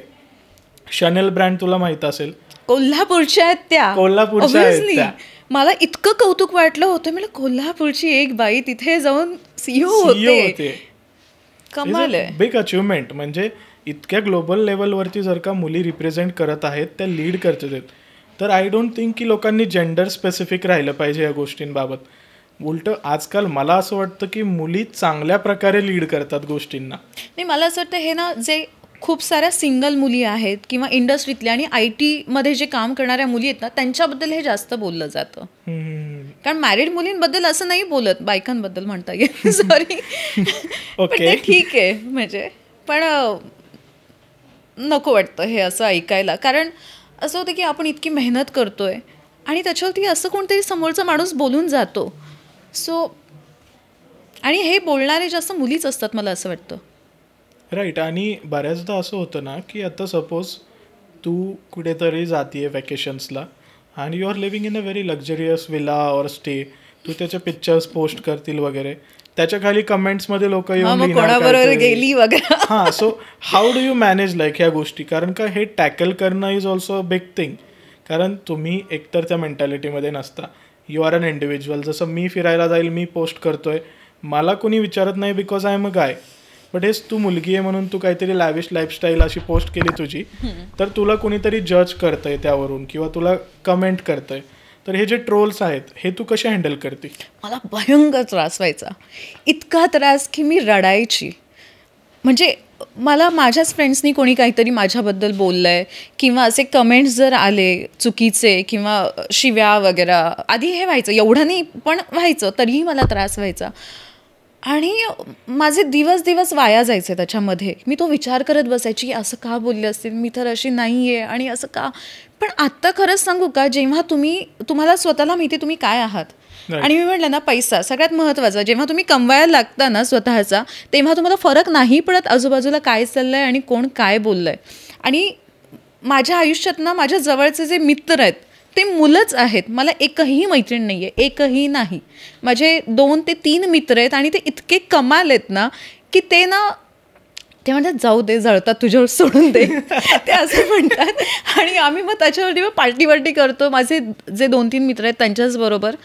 शनेल ब्रँड तुला माहित असेल, कोल्हापूरच्या आहेत त्या. कोल्हापूरच्या आहेत त्या. मला इतकं कौतुक वाटलं होतं, मला कोल्हापूरची एक बाई तिथे जाऊन सीईओ होते. कमाल आहे. Big achievement. म्हणजे इतक्या ग्लोबल लेवलवरती जर का मुली रिप्रेझेंट करत आहेत, त्या लीड करत आहेत, तर आय डोंट थिंक की लोकांनी जेंडर स्पेसिफिक राहिलं पाहिजे या गोष्टींबाबत. उलटं आजकाल मला असं वाटतं की मुली चांगल्या प्रकारे लीड करतात गोष्टींना. नाही, मला असं वाटतं हे ना जे खूप साऱ्या सिंगल मुली आहेत किंवा इंडस्ट्रीतल्या आणि IT मध्ये जे काम करणाऱ्या मुली आहेत ना त्यांच्याबद्दल हे जास्त बोललं जातं. कारण मॅरिड मुलींबद्दल असं नाही बोलत, बायकांबद्दल म्हणता येईल. सॉरी. पण ते ठीक आहे म्हणजे, पण नको वाटतं हे असं ऐकायला. कारण असं होतं की आपण इतकी मेहनत करतोय आणि त्याच्यावरती असं कोणतरी समोरचा माणूस बोलून जातो. सो आणि हे बोलणारे जास्त मुलीच असतात मला असं वाटतं. राईट. आणि बऱ्याचदा असं होतं ना की आता सपोज तू कुठेतरी जातीये वॅकेशन्सला आणि you are living in a very luxurious villa or stay, तू त्याचे पिक्चर्स पोस्ट करतील वगैरे, त्याच्या खाली कमेंट्समध्ये लोक येऊन कोणाबरोबर गेली वगैरे. हां. So how do you manage like ह्या गोष्टी? कारण का हे टॅकल करणं is also a big thing. कारण तुम्ही एकतर त्या मेंटॅलिटीमध्ये नसता, यू आर अन इंडिव्हिज्युअल. जसं मी फिरायला जाईल, मी पोस्ट करतोय, मला कोणी विचारत नाही because I am a guy. But हेच तू मुलगी आहे म्हणून तू काहीतरी लॅविश लाईफस्टाईल अशी पोस्ट केली तुझी, तर तुला कोणीतरी जज करतंय त्यावरून किंवा तुला कमेंट करतंय. तर हे जे ट्रोल्स आहेत हे तू कसे हँडल करते? मला भयंकर त्रास व्हायचा, इतका त्रास की मी रडायची. म्हणजे मला माझ्याच फ्रेंड्सनी कोणी काहीतरी माझ्याबद्दल बोललं आहे किंवा असे कमेंट्स जर आले चुकीचे किंवा शिव्या वगैरे, आधी हे व्हायचं, एवढं नाही पण व्हायचं, तरीही मला त्रास व्हायचा आणि माझे दिवस वाया जायचे त्याच्यामध्ये. मी तो विचार करत बसायची की असं का बोलले असतील, मी तर अशी नाही आहे आणि असं का. पण आत्ता खरंच सांगू का, जेव्हा तुम्हाला स्वतःला माहिती तुम्ही काय आहात, आणि मी म्हटलं ना, पैसा सगळ्यात महत्त्वाचा. जेव्हा तुम्ही कमवायला लागता ना स्वतःचा, तेव्हा तुम्हाला फरक नाही पडत आजूबाजूला काय चाललं आहे आणि कोण काय बोललं आहे. आणि माझ्या आयुष्यात ना माझ्या जवळचे जे मित्र आहेत ते मुलंच आहेत. मला एकही मैत्रीण नाही आहे, एकही नाही. माझे 2 ते 3 मित्र आहेत आणि ते इतके कमाल आहेत ना की ते म्हणतात जाऊ दे, जळतात तुझ्यावर, सोडून दे ते असं म्हणतात. आणि आम्ही मग त्याच्यावरती पार्टी करतो. माझे जे 2-3 मित्र आहेत त्यांच्याच बरोबर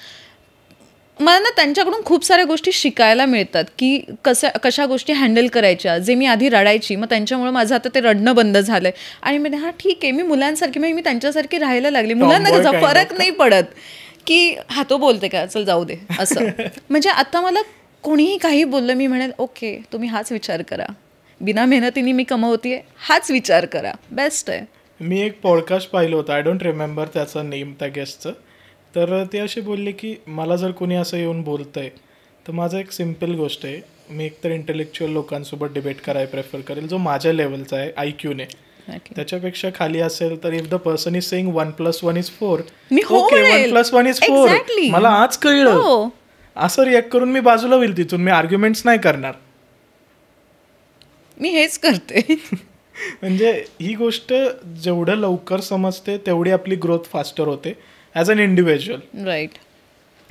मला ना त्यांच्याकडून खूप साऱ्या गोष्टी शिकायला मिळतात की कशा गोष्टी हँडल करायच्या. जे मी आधी रडायची, मग त्यांच्यामुळे माझं आता ते रडणं बंद झालंय आणि मी हां ठीक आहे, मी मुलांसारखी मी त्यांच्यासारखी राहायला लागले. मुलांना कसं फरक नाही पडत की हा तो बोलते का, चल जाऊ दे असं. म्हणजे आता मला कोणीही काही बोललं, मी म्हणेल ओके, तुम्ही हाच विचार करा, बिना मेहनतीने मी कमवतेय, हाच विचार करा, बेस्ट आहे. मी एक पॉडकास्ट पाहिलं होतं, आय डोंट रिमेंबर त्याचं नेम त्या गेस्टचं. तर ते असे बोलले की मला जर कोणी असं येऊन बोलतंय तर माझं एक सिम्पल गोष्ट आहे, मी एकतर इंटेलेक्च्युअल लोकांसोबत डिबेट करायला प्रेफर करेल जो माझ्या लेवलचा आहे IQ-ने. त्याच्यापेक्षा खाली असेल तर if the person is saying 1+1 is 4, okay 1+1 is 4, मला आज कळलं, असं रिॲक्ट करून मी बाजूला होईल तिथून. मी आर्ग्युमेंट्स नाही करणार, मी हेच करते. म्हणजे ही गोष्ट जेवढं लवकर समजते तेवढी आपली ग्रोथ फास्टर होते ॲज अन इंडिव्हिज्युअल. राईट.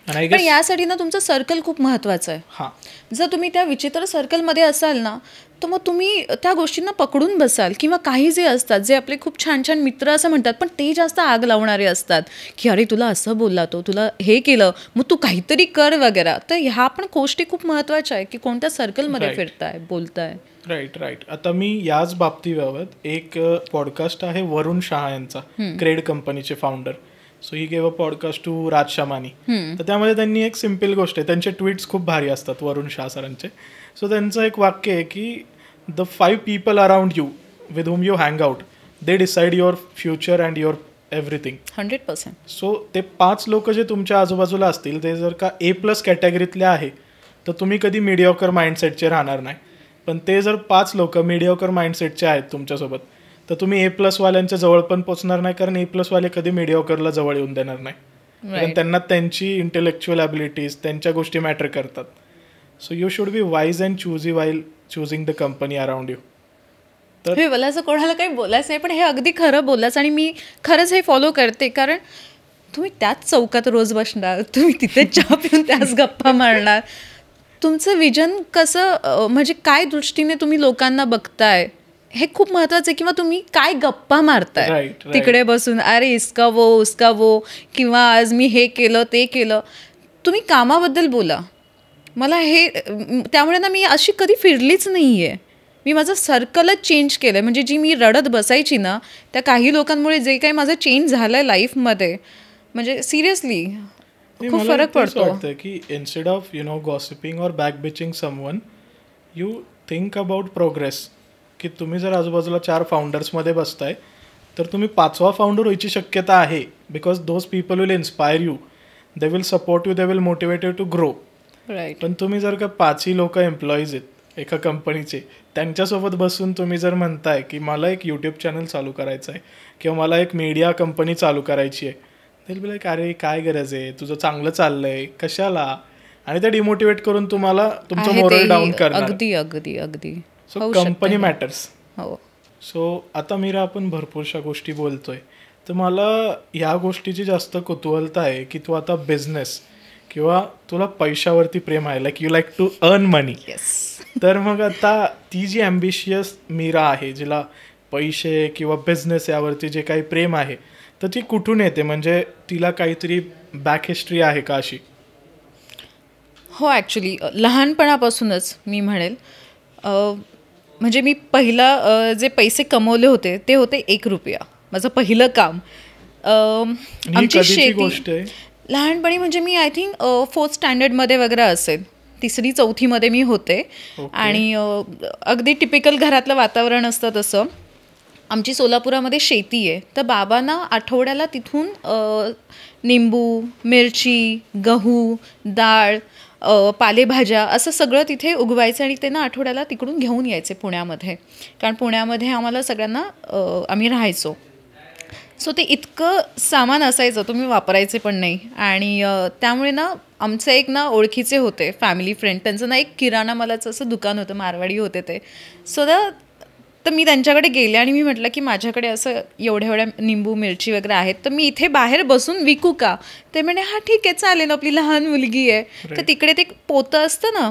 पण यासाठी ना तुमचं सर्कल खूप महत्त्वाचं आहे. हां, जर तुम्ही त्या विचित्र सर्कलमध्ये असाल ना तर मग तुम्ही त्या गोष्टींना पकडून बसाल. किंवा काही जे असतात, जे आपले खूप छान छान मित्र असं म्हणतात, पण ते जास्त आग लावणारे असतात की अरे तुला असं बोलला, तो तुला हे केलं, मग तू काहीतरी कर वगैरे. तर ह्या पण गोष्टी खूप महत्त्वाच्या आहे की कोणत्या सर्कलमध्ये फिरताय, बोलताय. राईट. आता मी याच बाबतीबाबत एक पॉडकास्ट आहे वरुण शाह यांचा, क्रेड कंपनीचे founder. So he gave a podcast to Raj Shamani. तर त्यामध्ये त्यांनी एक सिम्पल गोष्ट आहे, त्यांचे ट्विट्स खूप भारी असतात वरुण शाह सरांचे. सो त्यांचं एक वाक्य आहे की the 5 people around you with whom you hang out, they decide your future and your everything. 100%. So ते 5 लोक जे तुमच्या आजूबाजूला असतील ते जर का A+ कॅटेगरीतले आहे तर तुम्ही कधी मिडिओकर माइंडसेटचे राहणार नाही. पण ते जर 5 लोक मिडिओकर माइंडसेटचे आहेत तुमच्यासोबत तर तुम्ही A+ वाल्यांच्या जवळ पण पोचणार नाही, कारण A+ वाले कधी मिडिओकरला जवळ येऊन देणार नाही, कारण त्यांना त्यांची इंटेलेक्च्युअल ॲबिलिटीज, त्यांच्या गोष्टी मॅटर करतात. So you should be wise and choosy while choosing the company around you. तर मला असं कोणाला काही बोलायचं नाही, पण हे अगदी खरं बोललास आणि मी खरंच हे फॉलो करते. कारण तुम्ही त्याच चौकात रोज बसणार, तुम्ही तिथे चहा पिऊन त्याच गप्पा मारणार. तुमचं विजन कसं, म्हणजे काय दृष्टीने तुम्ही लोकांना बघताय हे खूप महत्त्वाचं आहे. किंवा तुम्ही काय गप्पा मारताय तिकडे बसून, अरे इसका वो उसका वो, किंवा आज मी हे केलं ते केलं. तुम्ही कामाबद्दल बोला. मला हे त्यामुळे ना मी अशी कधी फिरलीच नाही आहे. मी माझं सर्कलच चेंज केलं आहे. म्हणजे जी मी रडत बसायची ना, त्या काही लोकांमुळे जे काही माझं चेंज झालं आहे लाईफमध्ये, म्हणजे सिरियसली खूप फरक पडतो. की instead of gossiping or back bitching someone, you think about progress. की तुम्ही जर आजूबाजूला 4 फाउंडर्समध्ये बसताय तर तुम्ही 5वा फाउंडर व्हायची शक्यता आहे, because those people will inspire you, they will support you, they will motivate you to grow. Right. पण तुम्ही जर का 5ही लोक एम्प्लॉईज आहेत एका कंपनीचे, त्यांच्यासोबत बसून तुम्ही जर म्हणताय की मला एक यूट्यूब चॅनल चालू करायचं आहे किंवा मला एक मीडिया कंपनी चालू करायची आहे, ते बी लाईक अरे काय गरज आहे, तुझं चांगलं चाललंय, कशाला, आणि ते डिमोटिवेट करून तुम्हाला तुमचं मोरल डाऊन करणार. अगदी अगदी अगदी. So company matters. हो. सो आता मीरा आपण भरपूरशा गोष्टी बोलतोय, तर मला ह्या गोष्टीची जास्त कुतूहलता आहे की तू आता बिझनेस किंवा तुला पैशावरती प्रेम आहे, like you like to earn money. तर मग आता ती जी ॲम्बिशियस मीरा आहे, जिला पैसे किंवा बिझनेस यावरती जे काही प्रेम आहे, तर ती कुठून येते? म्हणजे तिला काहीतरी बॅक हिस्ट्री आहे का अशी? हो, ॲक्च्युली लहानपणापासूनच मी म्हणेल. म्हणजे मी पहिला जे पैसे कमवले होते ते होते 1 रुपया. माझं पहिलं काम आमची शेती गोष्ट आहे? लहानपणी म्हणजे मी आय थिंक 4th स्टँडर्डमध्ये वगैरे असेल, 3री-4थीमध्ये मी होते. आणि अगदी टिपिकल घरातलं वातावरण असतं तसं. आमची सोलापुरामध्ये शेती आहे, तर बाबांना आठवड्याला तिथून निंबू, मिरची, गहू, डाळ, पालेभाज्या असं सगळं तिथे उगवायचं आणि ते ना आठवड्याला तिकडून घेऊन यायचे पुण्यामध्ये. कारण पुण्यामध्ये आम्हाला सगळ्यांना आम्ही राहायचो. सो ते इतकं सामान असायचं, तुम्ही वापरायचे पण नाही. आणि त्यामुळे ना आमचे एक ना ओळखीचे होते फॅमिली फ्रेंड, त्यांचं ना एक किराणा मालाचं असं दुकान होतं, मारवाडी होते ते. सो तर मी त्यांच्याकडे गेले आणि मी म्हटलं की माझ्याकडे असं एवढ्या निंबू मिरची वगैरे आहेत, तर मी इथे बाहेर बसून विकू का? ते म्हणे हां ठीक आहे चालेल, आपली लहान मुलगी आहे. तर तिकडे ते पोतं असतं ना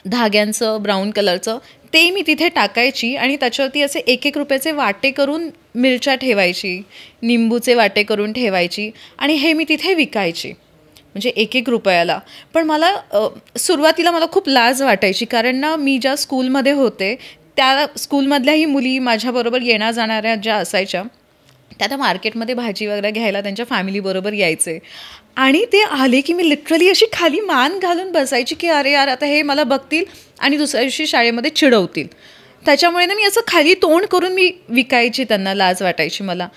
धाग्यांचं ब्राऊन कलरचं, ते मी तिथे टाकायची आणि त्याच्यावरती असे 1-1 रुपयाचे वाटे करून मिरच्या ठेवायची, निंबूचे वाटे करून ठेवायची आणि हे मी तिथे विकायची, म्हणजे 1-1 रुपयाला. पण मला सुरुवातीला मला खूप लाज वाटायची, कारण ना मी ज्या स्कूलमध्ये होते त्या स्कूलमधल्याही मुली माझ्याबरोबर येण्या जाणाऱ्या ज्या असायच्या, त्या आता मार्केटमध्ये भाजी वगैरे घ्यायला त्यांच्या फॅमिलीबरोबर यायचे. आणि ते आले की मी लिटरली अशी खाली मान घालून बसायची की अरे यार आता हे मला बघतील आणि दुसऱ्या दिवशी शाळेमध्ये चिडवतील. त्याच्यामुळे ना मी असं खाली तोंड करून मी विकायची, त्यांना लाज वाटायची मला.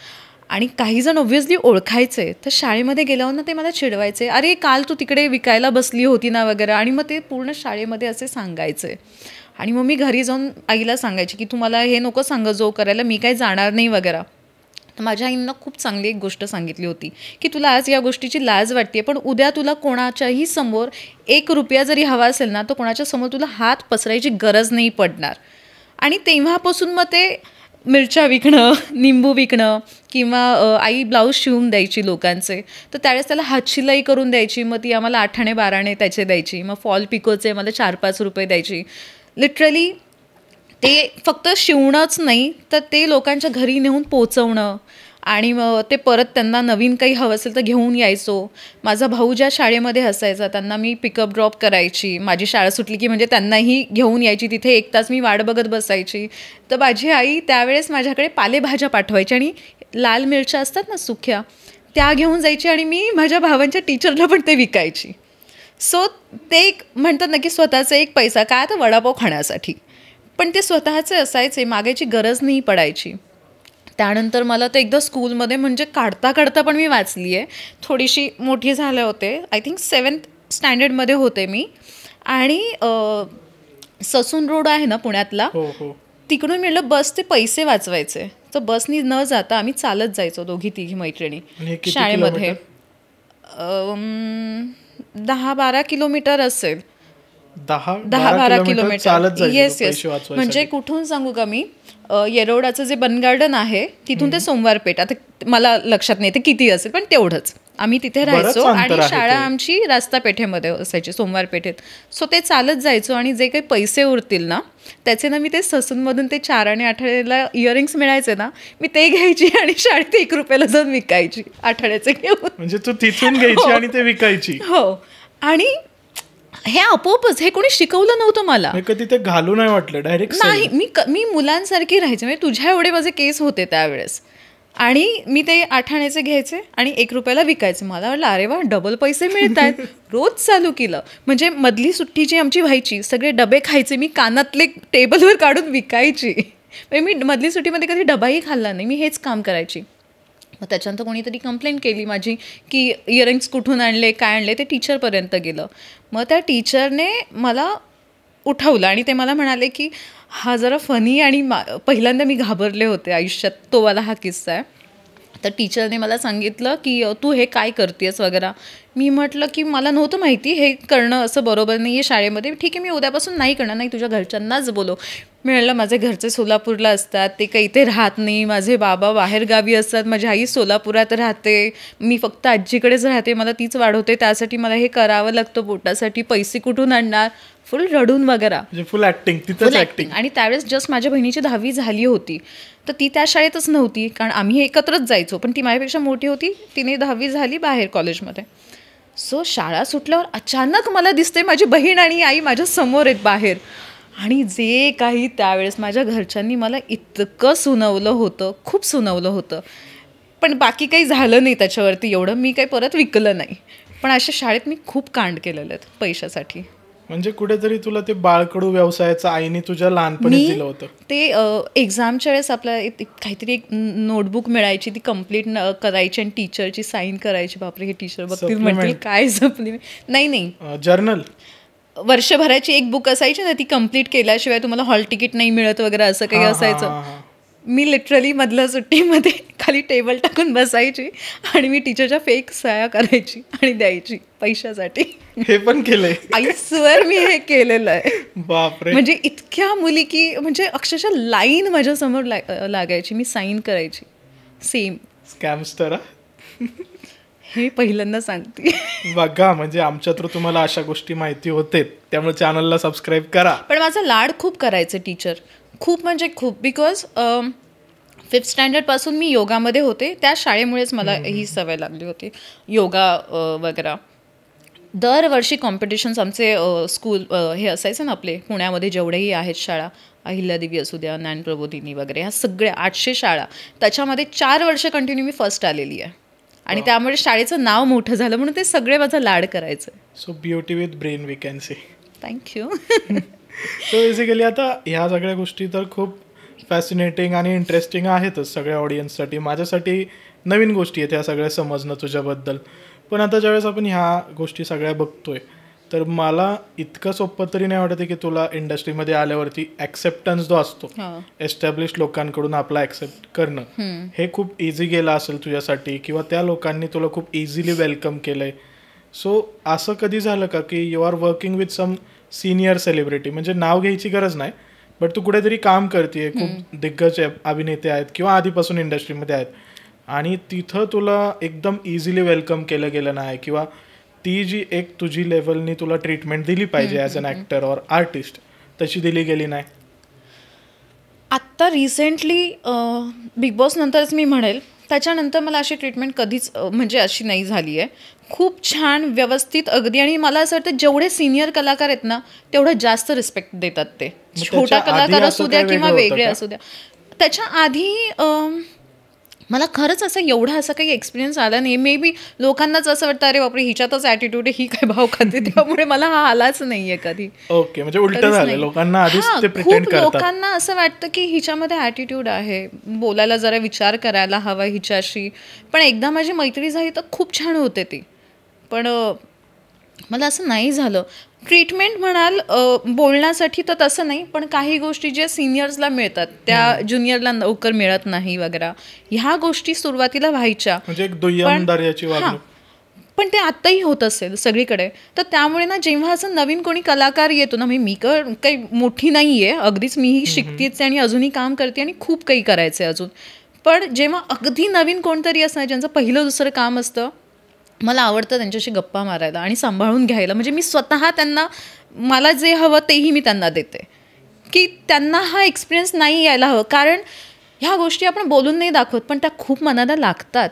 आणि काही जण ऑब्व्हियसली ओळखायचे, तर शाळेमध्ये गेल्यावर ना ते मला चिडवायचे, अरे काल तू तिकडे विकायला बसली होती ना वगैरे. आणि मग ते पूर्ण शाळेमध्ये असे सांगायचे. आणि मग मी घरी जाऊन आईला सांगायची की तू मला हे नको सांग जो करायला, मी काही जाणार नाही वगैरे. तर माझ्या आईनं खूप चांगली एक गोष्ट सांगितली होती की तुला आज या गोष्टीची लाज वाटते, पण उद्या तुला कोणाच्याही समोर 1 रुपया जरी हवा असेल ना, तर कोणाच्या समोर तुला हात पसरायची गरज नाही पडणार. आणि तेव्हापासून मग ते मिरच्या विकणं, निंबू विकणं, किंवा आई ब्लाऊज शिवून द्यायची लोकांचे, तर त्यावेळेस त्याला हातशिलाई करून द्यायची. मग ती आम्हाला 8-12 त्याचे द्यायची. मग फॉल पिकोचे मला 4-5 रुपये द्यायची. लिटरली ते फक्त शिवणंच नाही, तर ते लोकांच्या घरी नेऊन पोचवणं आणि मग ते परत त्यांना नवीन काही हवं असेल तर घेऊन यायचो. माझा भाऊ ज्या शाळेमध्ये असायचा त्यांना मी पिकअप ड्रॉप करायची. माझी शाळा सुटली की म्हणजे त्यांनाही घेऊन यायची. तिथे 1 तास मी वाट बघत बसायची. तर माझी आई त्यावेळेस माझ्याकडे पालेभाज्या पाठवायची आणि लाल मिरच्या असतात ना सुक्या, त्या घेऊन जायची आणि मी माझ्या भावांच्या टीचरला पण ते विकायची. सो ते एक म्हणतात ना की स्वतःचा एक पैसा, काय तर वडापाव खाण्यासाठी, पण ते स्वतःचे असायचे, मागायची गरज नाही पडायची. त्यानंतर मला तर एकदा स्कूलमध्ये म्हणजे काढता काढता पण मी वाचली आहे. थोडीशी मोठी झाले होते, आय थिंक 7th स्टँडर्डमध्ये होते मी. आणि ससून रोड आहे ना पुण्यातला, तिकडून मिळलं बसचे पैसे वाचवायचे. तर बसनी न जाता आम्ही चालत जायचो 2-3 मैत्रिणी शाळेमध्ये. 10-12 किलोमीटर असेल. 10-12 किलोमीटर. Yes yes. म्हणजे कुठून सांगू का मी, येरवड्याचं जे बन गार्डन आहे तिथून ते सोमवारपेठ, आता मला लक्षात नाही ते किती असेल, पण तेवढंच आम्ही तिथे राहायचो. आणि शाळा आमची रास्तापेठेमध्ये असायची, सोमवारपेठेत. सो ते चालत जायचो आणि जे काही पैसे उरतील ना त्याचे ना मी ते ससूनमधून ते 4 आणि 8 इयरिंग्स मिळायचे ना, मी ते घ्यायची आणि शाळेत 1 रुपयाला जाऊन विकायची आठवड्याचे घेऊन. म्हणजे तू तिथून घ्यायची आणि ते विकायची. हो. आणि हे आपोआपच, हे कोणी शिकवलं नव्हतं मला. कधी ते घालू नाही वाटलं डायरेक्ट? नाही, मी मुलांसारखी राहायचे. म्हणजे तुझ्या एवढे माझे केस होते त्यावेळेस. आणि मी ते 8 आण्याचे घ्यायचे आणि 1 रुपयाला विकायचे. मला वाटलं अरे वा, डबल पैसे मिळत आहेत. रोज चालू केलं. म्हणजे मधली सुट्टी जी आमची व्हायची, सगळे डबे खायचे, मी कानातले टेबलवर काढून विकायची. म्हणजे मी मधली सुट्टीमध्ये कधी डबाही खाल्ला नाही, मी हेच काम करायची. मग त्याच्यानंतर कोणीतरी कंप्लेंट केली माझी की इयरिंग्स कुठून आणले, काय आणले, ते टीचरपर्यंत गेलं. मग त्या टीचरने मला उठवलं आणि ते मला म्हणाले की हा जरा फनी, आणि पहिल्यांदा मी घाबरले होते आयुष्यात, तो वाला हा किस्सा आहे. तर टीचरने मला सांगितलं की तू हे काय करतेस वगैरे. मी म्हटलं की मला नव्हतं माहिती हे करणं असं बरोबर नाही आहे शाळेमध्ये. ठीक आहे, मी उद्यापासून नाही करणार. नाही, तुझ्या घरच्यांनाच बोलव. मी म्हटलं माझे घरचे सोलापूरला असतात, ते काही इथे राहत नाही. माझे बाबा बाहेरगावी असतात, माझी आई सोलापुरात राहते, मी फक्त आजीकडेच राहते, मला तीच वाढवते, त्यासाठी मला हे करावं लागतं पोटासाठी, पैसे कुठून आणणार. फुल रडून वगैरे, फुल ऍक्टिंग. आणि त्यावेळेस जस्ट माझ्या बहिणीची 10वी झाली होती. तर ती त्या शाळेतच नव्हती, कारण आम्ही एकत्रच जायचो, पण ती माझ्यापेक्षा मोठी होती. तिने 10वी झाली बाहेर कॉलेजमध्ये. सो शाळा सुटल्यावर अचानक मला दिसते माझी बहीण आणि आई माझ्या समोर आहेत बाहेर. आणि जे काही त्यावेळेस माझ्या घरच्यांनी मला इतकं सुनवलं होतं, खूप सुनवलं होतं. पण बाकी काही झालं नाही त्याच्यावरती एवढं, मी काही परत विकलं नाही. पण अशा शाळेत मी खूप कांड केलेले आहेत पैशासाठी. म्हणजे कुठेतरी तुला ते बाळकडू व्यवसायाचं आईने तुझ्या लहानपणी दिलं होतं. ते एक्झामच्या वेळेस आपल्याला काहीतरी एक नोटबुक मिळायची, ती कम्प्लीट करायची आणि टीचरची साईन करायची. बापरे, हे टीचर बघतील म्हणतील काय जपली. नाही जर्नल वर्षभराची एक बुक असायची ना, ती कम्प्लीट केल्याशिवाय तुम्हाला हॉल तिकीट नाही मिळत वगैरे असं काही असायचं. मी लिटरली मधल्या सुट्टीमध्ये खाली टेबल टाकून बसायची आणि मी टीचरच्या फेक सह्या करायची आणि द्यायची पैशासाठी. हे पण केलंय? आय स्वेअर मी हे केलेलं आहे. बापरे. म्हणजे इतक्या मुली की म्हणजे अक्षरशः लाईन माझ्यासमोर लागायची, मी साईन करायची. सेम स्कॅमस्टर. हे पहिल्यांदा सांगते. बघा, म्हणजे आमच्या तर तुम्हाला अशा गोष्टी माहिती होते, त्यामुळे चॅनलला सबस्क्राईब करा. पण माझा लाड खूप करायचे टीचर, खूप म्हणजे खूप. बिकॉज 5th स्टँडर्डपासून मी योगामध्ये होते, त्या शाळेमुळेच मला ही सवय लागली होती योगा वगैरे. दरवर्षी कॉम्पिटिशन्स आमचे स्कूल हे असायचे ना आपले पुण्यामध्ये जेवढेही आहेत शाळा, अहिल्यादेवी असू द्या, ज्ञानप्रबोधिनी वगैरे, ह्या सगळ्या 800 शाळा, त्याच्यामध्ये 4 वर्ष कंटिन्यू मी फर्स्ट आलेली आहे. आणि त्यामुळे शाळेचं नाव मोठं झालं म्हणून ते सगळे माझा लाड करायचं. So beauty with brain we can say. Thank you. So basically आता ह्या सगळ्या गोष्टी तर खूप फॅसिनेटिंग आणि इंटरेस्टिंग आहेतच सगळ्या ऑडियन्ससाठी. माझ्यासाठी नवीन गोष्टी आहेत ह्या सगळ्या समजणं तुझ्याबद्दल. पण आता ज्यावेळेस आपण ह्या गोष्टी सगळ्या बघतोय, तर मला इतकं सोपं तरी नाही वाटत की तुला इंडस्ट्रीमध्ये आल्यावरती ॲक्सेप्टन्स जो असतो एस्टॅब्लिश लोकांकडून आपला ॲक्सेप्ट करणं, हे खूप इझी गेलं असेल तुझ्यासाठी, किंवा त्या लोकांनी तुला खूप इझिली वेलकम केलंय. सो असं कधी झालं का की you are working with some senior celebrity, म्हणजे नाव घ्यायची गरज नाही, बट तू कुठेतरी काम करते, खूप दिग्गज अभिनेते आहेत किंवा आधीपासून इंडस्ट्रीमध्ये आहेत, आणि तिथं तुला एकदम इझिली वेलकम केलं गेलं नाही, किंवा ती जी एक तुझी लेवलनी तुला ट्रीटमेंट दिली पाहिजे as an actor or artist, तशी दिली गेली नाही? आत्ता रिसेंटली बिग बॉस नंतरच मी म्हणेल, त्याच्यानंतर मला अशी ट्रीटमेंट कधीच म्हणजे अशी नाही झाली आहे. खूप छान व्यवस्थित अगदी. आणि मला असं वाटतं जेवढे सिनियर कलाकार आहेत ना, तेवढं जास्त रिस्पेक्ट देतात ते, छोटा कलाकार असू द्या किंवा वेगळे असू द्या. त्याच्या आधी मला खरंच असं एवढा असा काही एक्सपिरियन्स आला नाही. मे बी लोकांनाच असं वाटतं अरे बापरे हिच्यातच ॲटिट्यूड आहे, ही काय भाव खाते, त्यामुळे मला हा आलाच नाहीये कधी. ओके, म्हणजे उलटं झालं, लोकांना आधीच ते प्रिटेंड करतात. लोकांना असं वाटतं की हिच्यामध्ये ॲटिट्यूड आहे, बोलायला जरा विचार करायला हवा हिच्याशी. पण एकदा माझी मैत्री झाली तर खूप छान होते ती. पण मला असं नाही झालं. ट्रीटमेंट म्हणाल बोलण्यासाठी तर तसं नाही, पण काही गोष्टी ज्या सिनियर्सला मिळतात त्या ज्युनियरला लवकर मिळत नाही वगैरे, ह्या गोष्टी सुरुवातीला व्हायच्या. म्हणजे एक दुय्यम दर्जाची वागणूक. पण ते आत्ताही होत असेल सगळीकडे. तर त्यामुळे ना जेव्हा असं नवीन कोणी कलाकार येतो ना, मी काही मोठी नाही आहे, अगदीच मीही शिकतेच आणि अजूनही काम करते आणि खूप काही करायचं आहे अजून. पण जेव्हा अगदी नवीन कोणतरी असणार ज्यांचं पहिलं दुसरं काम असतं, मला आवडतं त्यांच्याशी गप्पा मारायला आणि सांभाळून घ्यायला. म्हणजे मी स्वतः त्यांना मला जे हवं तेही मी त्यांना देते, की त्यांना हा एक्सपिरियन्स नाही यायला हवं. कारण ह्या गोष्टी आपण बोलून नाही दाखवत, पण त्या खूप मनाला लागतात.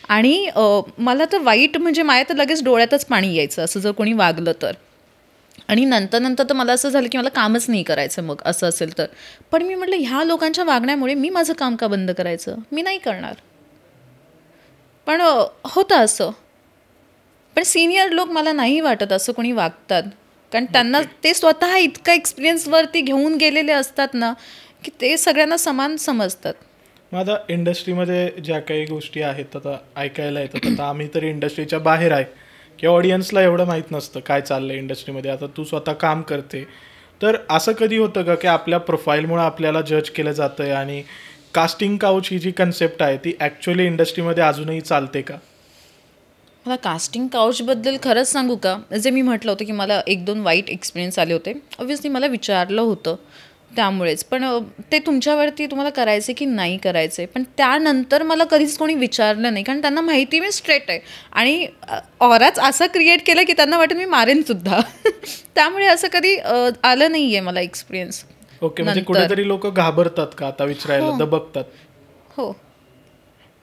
आणि मला तर वाईट म्हणजे माझ्या तर लगेच डोळ्यातच पाणी यायचं असं जर कोणी वागलं तर. आणि नंतर तर मला असं झालं की मला कामच नाही करायचं मग असं असेल तर. पण मी म्हटलं ह्या लोकांच्या वागण्यामुळे मी माझं काम का बंद करायचं, मी नाही करणार. पण होतं असं. पण सिनियर लोक मला नाही वाटत असं कोणी वागतात, कारण त्यांना ते स्वतः इतका एक्सपिरियन्सवरती घेऊन गेलेले असतात ना की ते सगळ्यांना समान समजतात. मग आता इंडस्ट्रीमध्ये ज्या काही गोष्टी आहेत आता ऐकायला येतात, आता आम्ही तरी इंडस्ट्रीच्या बाहेर आहे किंवा ऑडियन्सला एवढं माहीत नसतं काय चाललं आहे इंडस्ट्रीमध्ये. आता तू स्वतः काम करते, तर असं कधी होतं का की आपल्या प्रोफाईलमुळे आपल्याला जज केलं जातं आहे, आणि कास्टिंग काउच ही जी कन्सेप्ट आहे ती ॲक्च्युअली इंडस्ट्रीमध्ये अजूनही चालते का? मला कास्टिंग काउचबद्दल खरंच सांगू का, जे मी म्हटलं होतं की मला 1-2 वाईट एक्सपिरियन्स आले होते. ऑब्व्हियसली मला विचारलं होतं त्यामुळेच, पण ते तुमच्यावरती तुम्हाला करायचे की नाही करायचे. पण त्यानंतर मला कधीच कोणी विचारलं नाही, कारण त्यांना माहिती मी स्ट्रेट आहे आणि ऑराच असं क्रिएट केलं की त्यांना वाटेल मी मारेन सुद्धा. त्यामुळे असं कधी आलं नाही आहे मला एक्सपिरियन्स. ओके, म्हणजे कुठेतरी लोक घाबरतात का आता विचारायला, दबकतात? हो,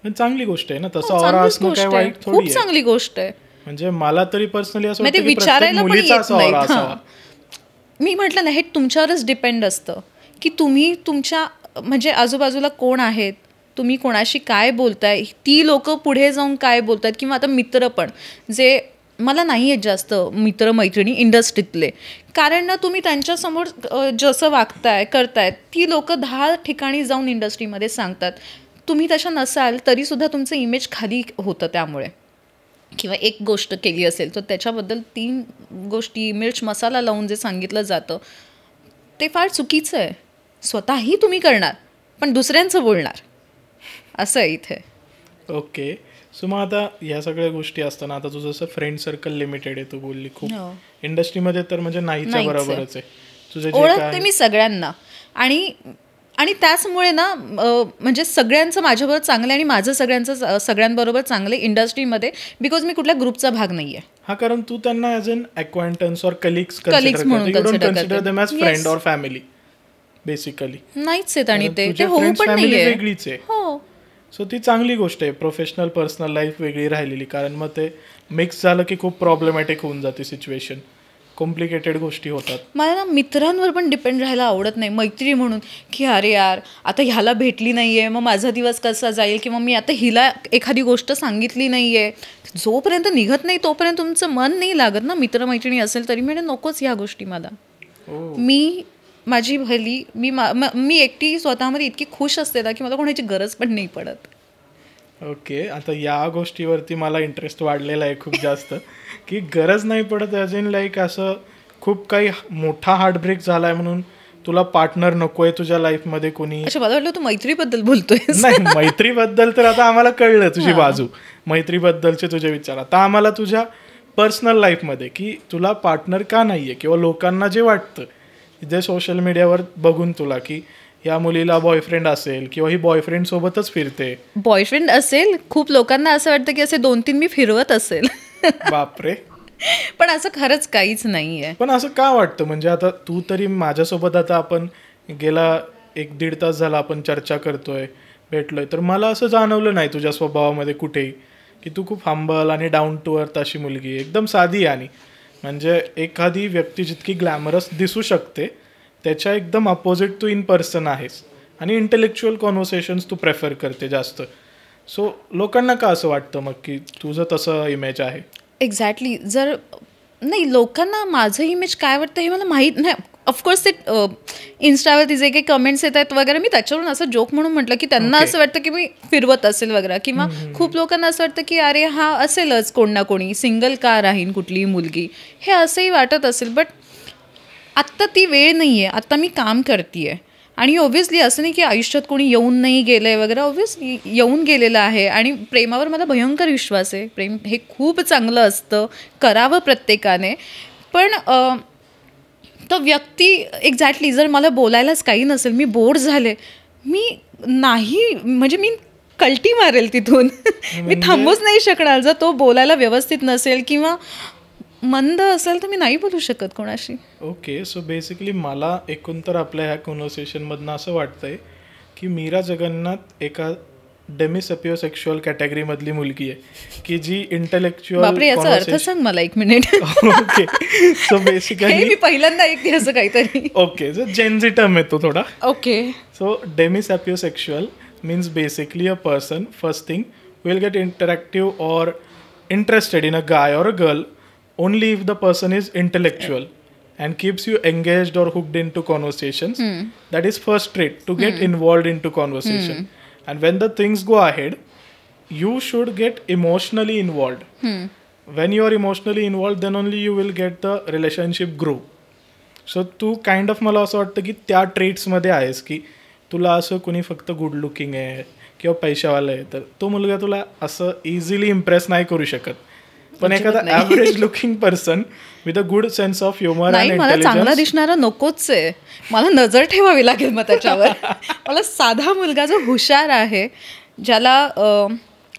चांगली गोष्ट आहे ना, तसं ऑरा असणं काय वाईट थोडी आहे, खूप चांगली गोष्ट आहे. म्हणजे मला तरी पर्सनली असं वाटतं की विचारायला पण येत नाही. मी म्हटलं ना, हे तुमच्यावरच डिपेंड असतं की तुम्ही तुमच्या म्हणजे आजूबाजूला कोण आहेत, तुम्ही कोणाशी काय बोलताय, ती लोक पुढे जाऊन काय बोलतात, किंवा आता मित्र पण जे मला नाही आहेत जास्त मित्रमैत्रिणी इंडस्ट्रीतले, कारण ना तुम्ही त्यांच्यासमोर जसं वागताय करताय ती लोक 10 ठिकाणी जाऊन इंडस्ट्रीमध्ये सांगतात. तुम्ही तशा नसाल तरीसुद्धा तुमचं इमेज खाली होतं त्यामुळे, किंवा एक गोष्ट केली असेल तर त्याच्याबद्दल 3 गोष्टी मिर्च मसाला लावून जे सांगितलं जातं ते फार चुकीचं आहे. स्वतःही तुम्ही करणार पण दुसऱ्यांचं बोलणार, असं आहे इथे. ओके, सो मग आता ह्या सगळ्या गोष्टी असताना आता तुझं जसं फ्रेंड सर्कल लिमिटेड आहे, तू बोलली खूप इंडस्ट्रीमध्ये तर म्हणजे नाहीच्या बरोबरच आहे तुझं जे ओळखते मी सगळ्यांना, आणि त्याचमुळे ना म्हणजे सगळ्यांचं माझ्याबरोबर चांगलं आणि माझं सगळ्यांबरोबर चांगलं इंडस्ट्रीमध्ये, बिकॉज मी कुठल्या ग्रुपचा भाग नाहीये. हा, कारण तू त्यांना ॲज अन अक्वाइंटन्स और colleagues consider them as friend और फॅमिली बेसिकली. नाहीच आहेत आणि ते होऊ पण नाहीये. वेगळीच आहे. हो, सो ती चांगली गोष्ट आहे. प्रोफेशनल पर्सनल लाईफ वेगळी राहिलेली, कारण मग ते मिक्स झालं की खूप प्रॉब्लेमॅटिक होऊन जाते सिच्युएशन, कॉम्प्लिकेटेड गोष्टी होतात. मला ना मित्रांवर पण डिपेंड राहायला आवडत नाही, मैत्री म्हणून, की अरे यार आता ह्याला भेटली नाहीये मग माझा दिवस कसा जाईल, किंवा मी आता हिला एखादी गोष्ट सांगितली नाहीये. जोपर्यंत निघत नाही तोपर्यंत तुमचं मन नाही लागत ना. मित्रमैत्रिणी असेल तरी म्हणजे नकोच ह्या गोष्टी मला. मी माझी भली मी एकटी स्वतःमध्ये इतकी खुश असते ना की मला कोणाची गरज पण नाही पडत. ओके, आता या गोष्टीवरती मला इंटरेस्ट वाढलेला आहे खूप जास्त, की गरज नाही पडत ॲज इन लाईक असं खूप काही मोठा हार्टब्रेक झालाय म्हणून तुला पार्टनर नकोय तुझ्या लाईफमध्ये कोणी. अच्छा, मला वाटलं तू मैत्रीबद्दल बोलतोय. नाही, मैत्रीबद्दल तर आता आम्हाला कळलं तुझी बाजू, मैत्रीबद्दलचे तुझे विचार. आता आम्हाला तुझ्या पर्सनल लाईफमध्ये की तुला पार्टनर का नाहीये, किंवा लोकांना जे वाटतं जे सोशल मीडियावर बघून तुला की या मुलीला बॉयफ्रेंड असेल किंवा ही बॉयफ्रेंड सोबतच फिरते. बॉयफ्रेंड असेल, खूप लोकांना असं वाटतं की असे 2-3 मी फिरवत असेल. बापरे. पण असं खरंच काहीच नाहीये. पण असं का वाटतं, म्हणजे आता तू तरी माझ्यासोबत आता आपण गेला 1-1.5 तास झाला आपण चर्चा करतोय, भेटलोय, तर मला असं जाणवलं नाही तुझ्या स्वभावामध्ये कुठेही की तू खूप हंबल आणि डाऊन टू अर्थ अशी मुलगी आहे, एकदम साधी. आणि म्हणजे एखादी व्यक्ती जितकी ग्लॅमरस दिसू शकते त्याच्या एकदम अपोजिट तू इन पर्सन आहेस, आणि इंटेलेक्च्युअल कॉन्व्हर्सेशन्स तू प्रेफर करते जास्त. सो लोकांना का असं वाटतं मग की तुझं तसं इमेज आहे? एक्झॅक्टली. जर नाही, लोकांना माझं इमेज काय वाटतं हे मला माहीत नाही. ऑफकोर्स ते इन्स्टावरती जे काही कमेंट्स येत आहेत वगैरे, मी त्याच्यावरून असं जोक म्हणून म्हटलं की त्यांना असं वाटतं की मी फिरवत असेल वगैरे, किंवा खूप लोकांना असं वाटतं की अरे हा असेलच कोण ना कोणी, सिंगल का राहीन कुठलीही मुलगी, हे असंही वाटत असेल. बट आत्ता ती वेळ नाही आहे, आत्ता मी काम करते आहे. आणि ऑब्व्हियसली असं नाही की आयुष्यात कोणी येऊन नाही गेलं आहे वगैरे, ऑब्व्हियसली येऊन गेलेलं आहे. आणि प्रेमावर मला भयंकर विश्वास आहे. प्रेम हे खूप चांगलं असतं, करावं प्रत्येकाने. पण तो व्यक्ती एक्झॅक्टली जर मला बोलायलाच काही नसेल, मी बोर झाले, मी नाही म्हणजे मी कल्टी मारेल तिथून. मी थांबूच नाही शकणार. जर तो बोलायला व्यवस्थित नसेल किंवा मंद असेल तर मी नाही बोलू शकत कोणाशी. ओके, सो बेसिकली मला एकूण तर आपल्या ह्या कॉन्व्हर्सेशनमधनं असं वाटतंय की मीरा जगन्नाथ एका डेमिसेपिओसेक्शुअल कॅटेगरीमधली मुलगी आहे की जी इंटेलेक्च्युअल. बापरे, याचा अर्थ सांग मला 1 मिनिट. ओके, सो बेसिकली मी पहिल्यांदा ऐकते असं काहीतरी. ओके, सो जेनझी टर्म येतो थोडा. Okay, so demisapiosexual means basically a person, first thing, will get interactive or interested in a guy or a girl only if the person is intellectual and keeps you engaged or hooked into conversations. That is first trait, to get involved into conversation. And when the things go ahead, you should get emotionally involved. When you are emotionally involved, then only you will get the relationship grow. So तू काइंड ऑफ मला असं वाटतं की त्या ट्रेट्समध्ये आहेस की तुला असं कोणी फक्त गुड लुकिंग आहे किंवा पैशावाला आहे तर तो मुलगा तुला असं इझिली इम्प्रेस नाही करू शकत. पण एखादा average looking person with a good sense of humour नाही, मला चांगला दिसणारा नकोच आहे. मला नजर ठेवावी लागेल मग त्याच्यावर. मला साधा मुलगा जो हुशार आहे, ज्याला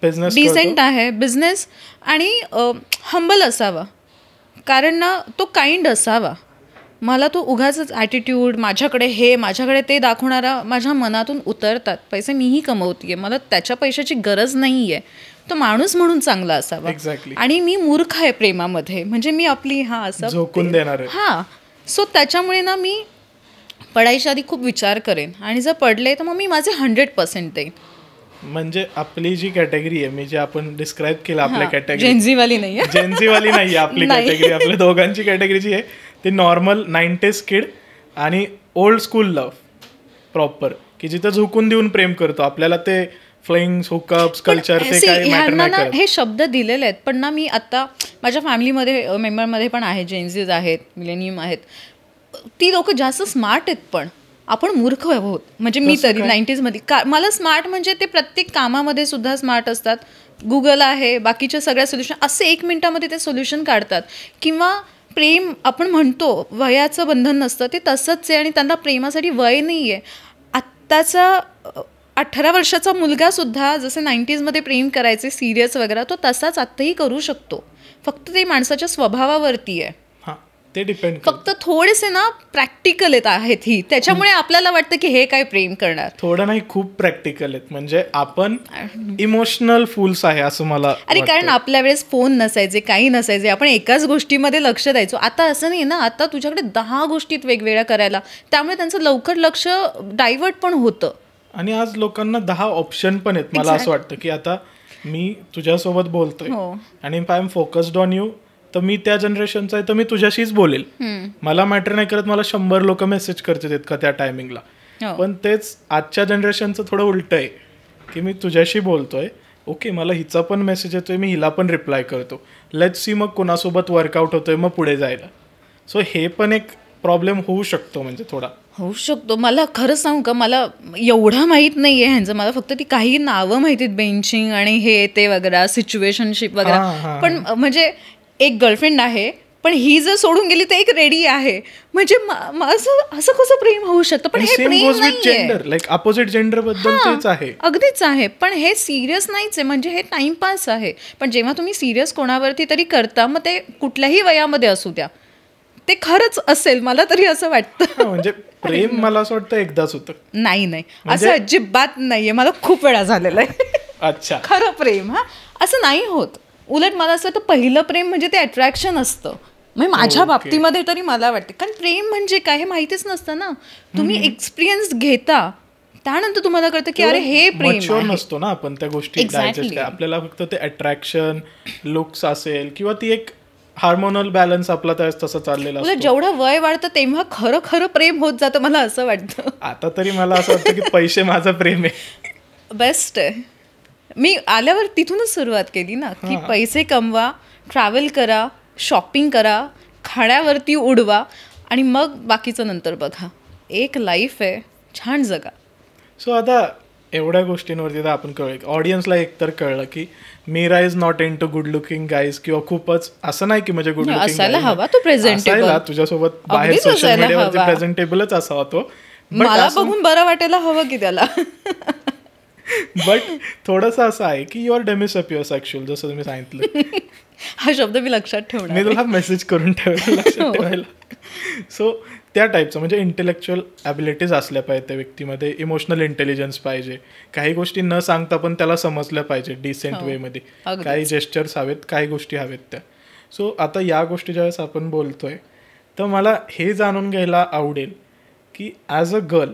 बिझनेस डिसेंट आहे, बिझनेस, आणि हंबल असावा. कारण ना तो काइंड असावा. मला तो उगाच ॲटिट्यूड, माझ्याकडे ते दाखवणारा माझ्या मनातून उतरतात. पैसे मीही कमवते, मला त्याच्या पैशाची गरज नाही आहे. तो माणूस म्हणून चांगला असावा. आणि मी मूर्ख आहे प्रेमामध्ये, म्हणजे मी आपली असं झोकून देणार आहे. सो त्याच्यामुळे ना मी पडायच्या आधी खूप विचार करेन, आणि जर पडले तर मग मी माझे 100% देईन. म्हणजे आपली जी कॅटेगरी आहे, मी जे आपण डिस्क्राईब केलं आपल्या कॅटेगरी, जेन्झीवाली नाही आहे, जेन्झीवाली नाही आहे आपली कॅटेगरी. आपल्या दोघांची कॅटेगरी जी आहे ती नॉर्मल 90s किड आणि ओल्ड स्कूल लव्ह प्रॉपर, की जिथं झुकून देऊन प्रेम करतो. आपल्याला ते फ्लेइंग्स, हुकअप्स, कल्चर ते काही मॅटर नाही करत. हे शब्द दिलेले आहेत, पण ना मी आता माझ्या फॅमिलीमध्ये मेंबरमध्ये पण आहेत, जेन्झीज आहेत, मिलेनियम आहेत, ती लोक जास्त स्मार्ट आहेत, पण आपण मूर्ख आहोत. म्हणजे मी तरी 90s मध्ये मला स्मार्ट म्हणजे ते प्रत्येक कामामध्ये सुद्धा स्मार्ट असतात. गुगल आहे, बाकीच्या सगळ्या सोल्युशन असे 1 मिनिटामध्ये ते सोल्युशन काढतात. किंवा प्रेम आपण म्हणतो वयाचं बंधन नसतं, ते तसंच आहे आणि त्यांना प्रेमासाठी वय नाही आहे. आत्ताचा 18 वर्षाचा मुलगा सुद्धा जसे 90s मध्ये प्रेम करायचे सिरियस वगैरे, तो तसाच आत्ताही करू शकतो. फक्त ते माणसाच्या स्वभावावरती आहे. ते डिपेंड, फक्त थोडेसे ना प्रॅक्टिकल आहेत ही, त्याच्यामुळे आपल्याला वाटतं की हे काय प्रेम करणार. थोडं नाही, खूप प्रॅक्टिकल आहेत. म्हणजे आपण इमोशनल फूल्स आहे असं मला. अरे कारण आपल्या वेळेस फोन नसायचे, काही नसायचे, आपण एकाच गोष्टीमध्ये लक्ष द्यायचो. आता असं नाही ना, आता तुझ्याकडे 10 गोष्टीत वेगवेगळ्या करायला, त्यामुळे त्यांचं लवकर लक्ष डायव्हर्ट पण होतं. आणि आज लोकांना 10 ऑप्शन पण आहेत. मला असं वाटतं की आता मी तुझ्यासोबत बोलतोय आणि I am focused on you, तर मी त्या जनरेशनचा आहे तर मी तुझ्याशीच बोलेल. मला मॅटर नाही करत मला 100 लोक मेसेज करतात का त्या टायमिंगला. पण तेच आजच्या जनरेशनचं थोडं उलट आहे की मी तुझ्याशी बोलतोय, ओके मला हिचा पण मेसेज येतोय, मी हिला पण रिप्लाय करतो, लेट्स सी मग कोणासोबत वर्कआउट होतोय मग पुढे जायला. सो हे पण एक प्रॉब्लेम होऊ शकतो, म्हणजे थोडा होऊ शकतो. मला खरंच सांगू का, मला एवढं माहीत नाही आहे ह्यांचं, मला फक्त ती काही नावं माहिती आहेत, बेंचिंग आणि हे ते वगैरे, सिच्युएशनशिप वगैरे. पण म्हणजे एक गर्लफ्रेंड आहे, पण ही जर सोडून गेली तर एक रेडी आहे. म्हणजे असं कसं प्रेम होऊ शकतं? पण हे प्रेम नाहीये, लाईक अपोजिट जेंडर बद्दल तेच आहे, अगदीच आहे. पण हे सिरियस नाहीच आहे, म्हणजे हे टाइमपास आहे. पण जेव्हा तुम्ही सिरियस कोणावरती तरी करता, मग ते कुठल्याही वयामध्ये असू द्या, ते खरंच असेल, मला तरी असं वाटतं. म्हणजे प्रेम मला असं वाटतं एकदाच होतं. नाही असं अजिबात नाहीये, मला खूप वेळा झालेलं आहे. अच्छा, खरं प्रेम असं नाही होत. उलट मला असं वाटतं पहिलं प्रेम म्हणजे ते अट्रॅक्शन असतं. म्हणजे माझ्या बाबतीमध्ये तरी मला वाटते. कारण प्रेम म्हणजे काय हे माहितीच नसतं ना. तुम्ही एक्सपिरियन्स घेता, त्यानंतर तुम्हाला कळतं की अरे हे प्रेम नसतो ना आपण त्या गोष्टी. आपल्याला फक्त ते अट्रॅक्शन, लुक्स असेल किंवा ती एक हार्मोनल बॅलन्स आपला तसं चाललेला असतो. जेवढं वय वाढतं तेव्हा खरं खरं प्रेम होत जातं, मला असं वाटतं. आता तरी मला असं वाटतं की पैसे माझं प्रेम आहे, बेस्ट आहे. मी आल्यावर तिथूनच सुरुवात केली ना, की पैसे कमवा, ट्रॅव्हल करा, शॉपिंग करा, खाण्यावरती उडवा आणि मग बाकीचं नंतर बघा. एक लाईफ आहे, छान जगा. सो आता एवढ्या गोष्टींवरती तर आपण कळलं, ऑडियन्सला एकतर कळलं की Meera is not into good looking guys, किंवा खूपच असं नाही की म्हणजे गुड लुकिंग असायला हवा, तो प्रेझेंटेबल तुझ्यासोबत बाहेर सोशल मीडियावरती प्रेझेंटेबलच असावा तो. मला बघून बरं वाटायला हवं की त्याला. बट थोडंसं असं आहे की यू आर डेमिसेपियस ऍक्च्युअल, जसं तुम्ही सांगितलं. हा शब्द मी लक्षात ठेवणार, मी तुला मेसेज करून लक्षात ठेवायला. सो त्या टाईपचं म्हणजे इंटेलेक्च्युअल ॲबिलिटीज असल्या पाहिजे त्या व्यक्तीमध्ये, इमोशनल इंटेलिजन्स पाहिजे, काही गोष्टी न सांगता पण त्याला समजल्या पाहिजे डिसेंट वेमध्ये, काही जेस्चर्स हवेत, काही गोष्टी हवेत त्या. सो आता या गोष्टी ज्यावेळेस आपण बोलतोय तर मला हे जाणून घ्यायला आवडेल की ॲज अ गर्ल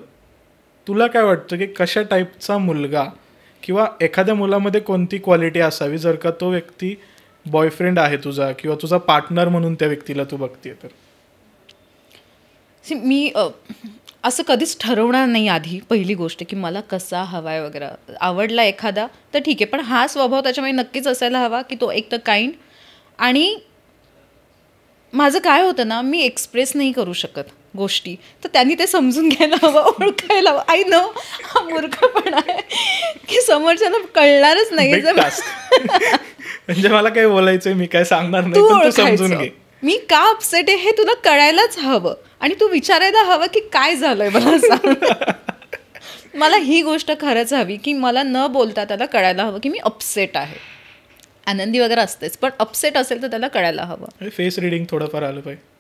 तुला काय वाटतं की कशा टाईपचा मुलगा किंवा एखाद्या मुलामध्ये कोणती क्वालिटी असावी जर का तो व्यक्ती बॉयफ्रेंड आहे तुझा किंवा तुझा पार्टनर म्हणून त्या व्यक्तीला तू बघते तर? मी असं कधीच ठरवणार नाही आधी, पहिली गोष्ट की मला कसा हवाय वगैरे. आवडला एखादा तर ठीक आहे, पण हा स्वभाव त्याच्यामध्ये नक्कीच असायला हवा की तो एक तर काइंड. आणि माझं काय होतं ना, मी एक्सप्रेस नाही करू शकत गोष्टी, तर त्यांनी ते समजून घ्यायला हवं, ओळखायला हवं. आय नो हा मूर्खपणा आहे की समोरच्याला कळणारच नाही. म्हणजे मला काय बोलायचंय, मी काय सांगणार नाही, तू समजून घे. मी का अपसेट आहे हे तुला कळायलाच हवं आणि तू विचारायला हवं की काय झालंय मला सांग. मला ही गोष्ट खरंच हवी की मला न बोलता त्याला कळायला हवं की मी अपसेट आहे. आनंदी वगैरे असतेच, पण अपसेट असेल तर त्याला कळायला हवं. फेस रिडिंग थोडंफार आलं पाहिजे.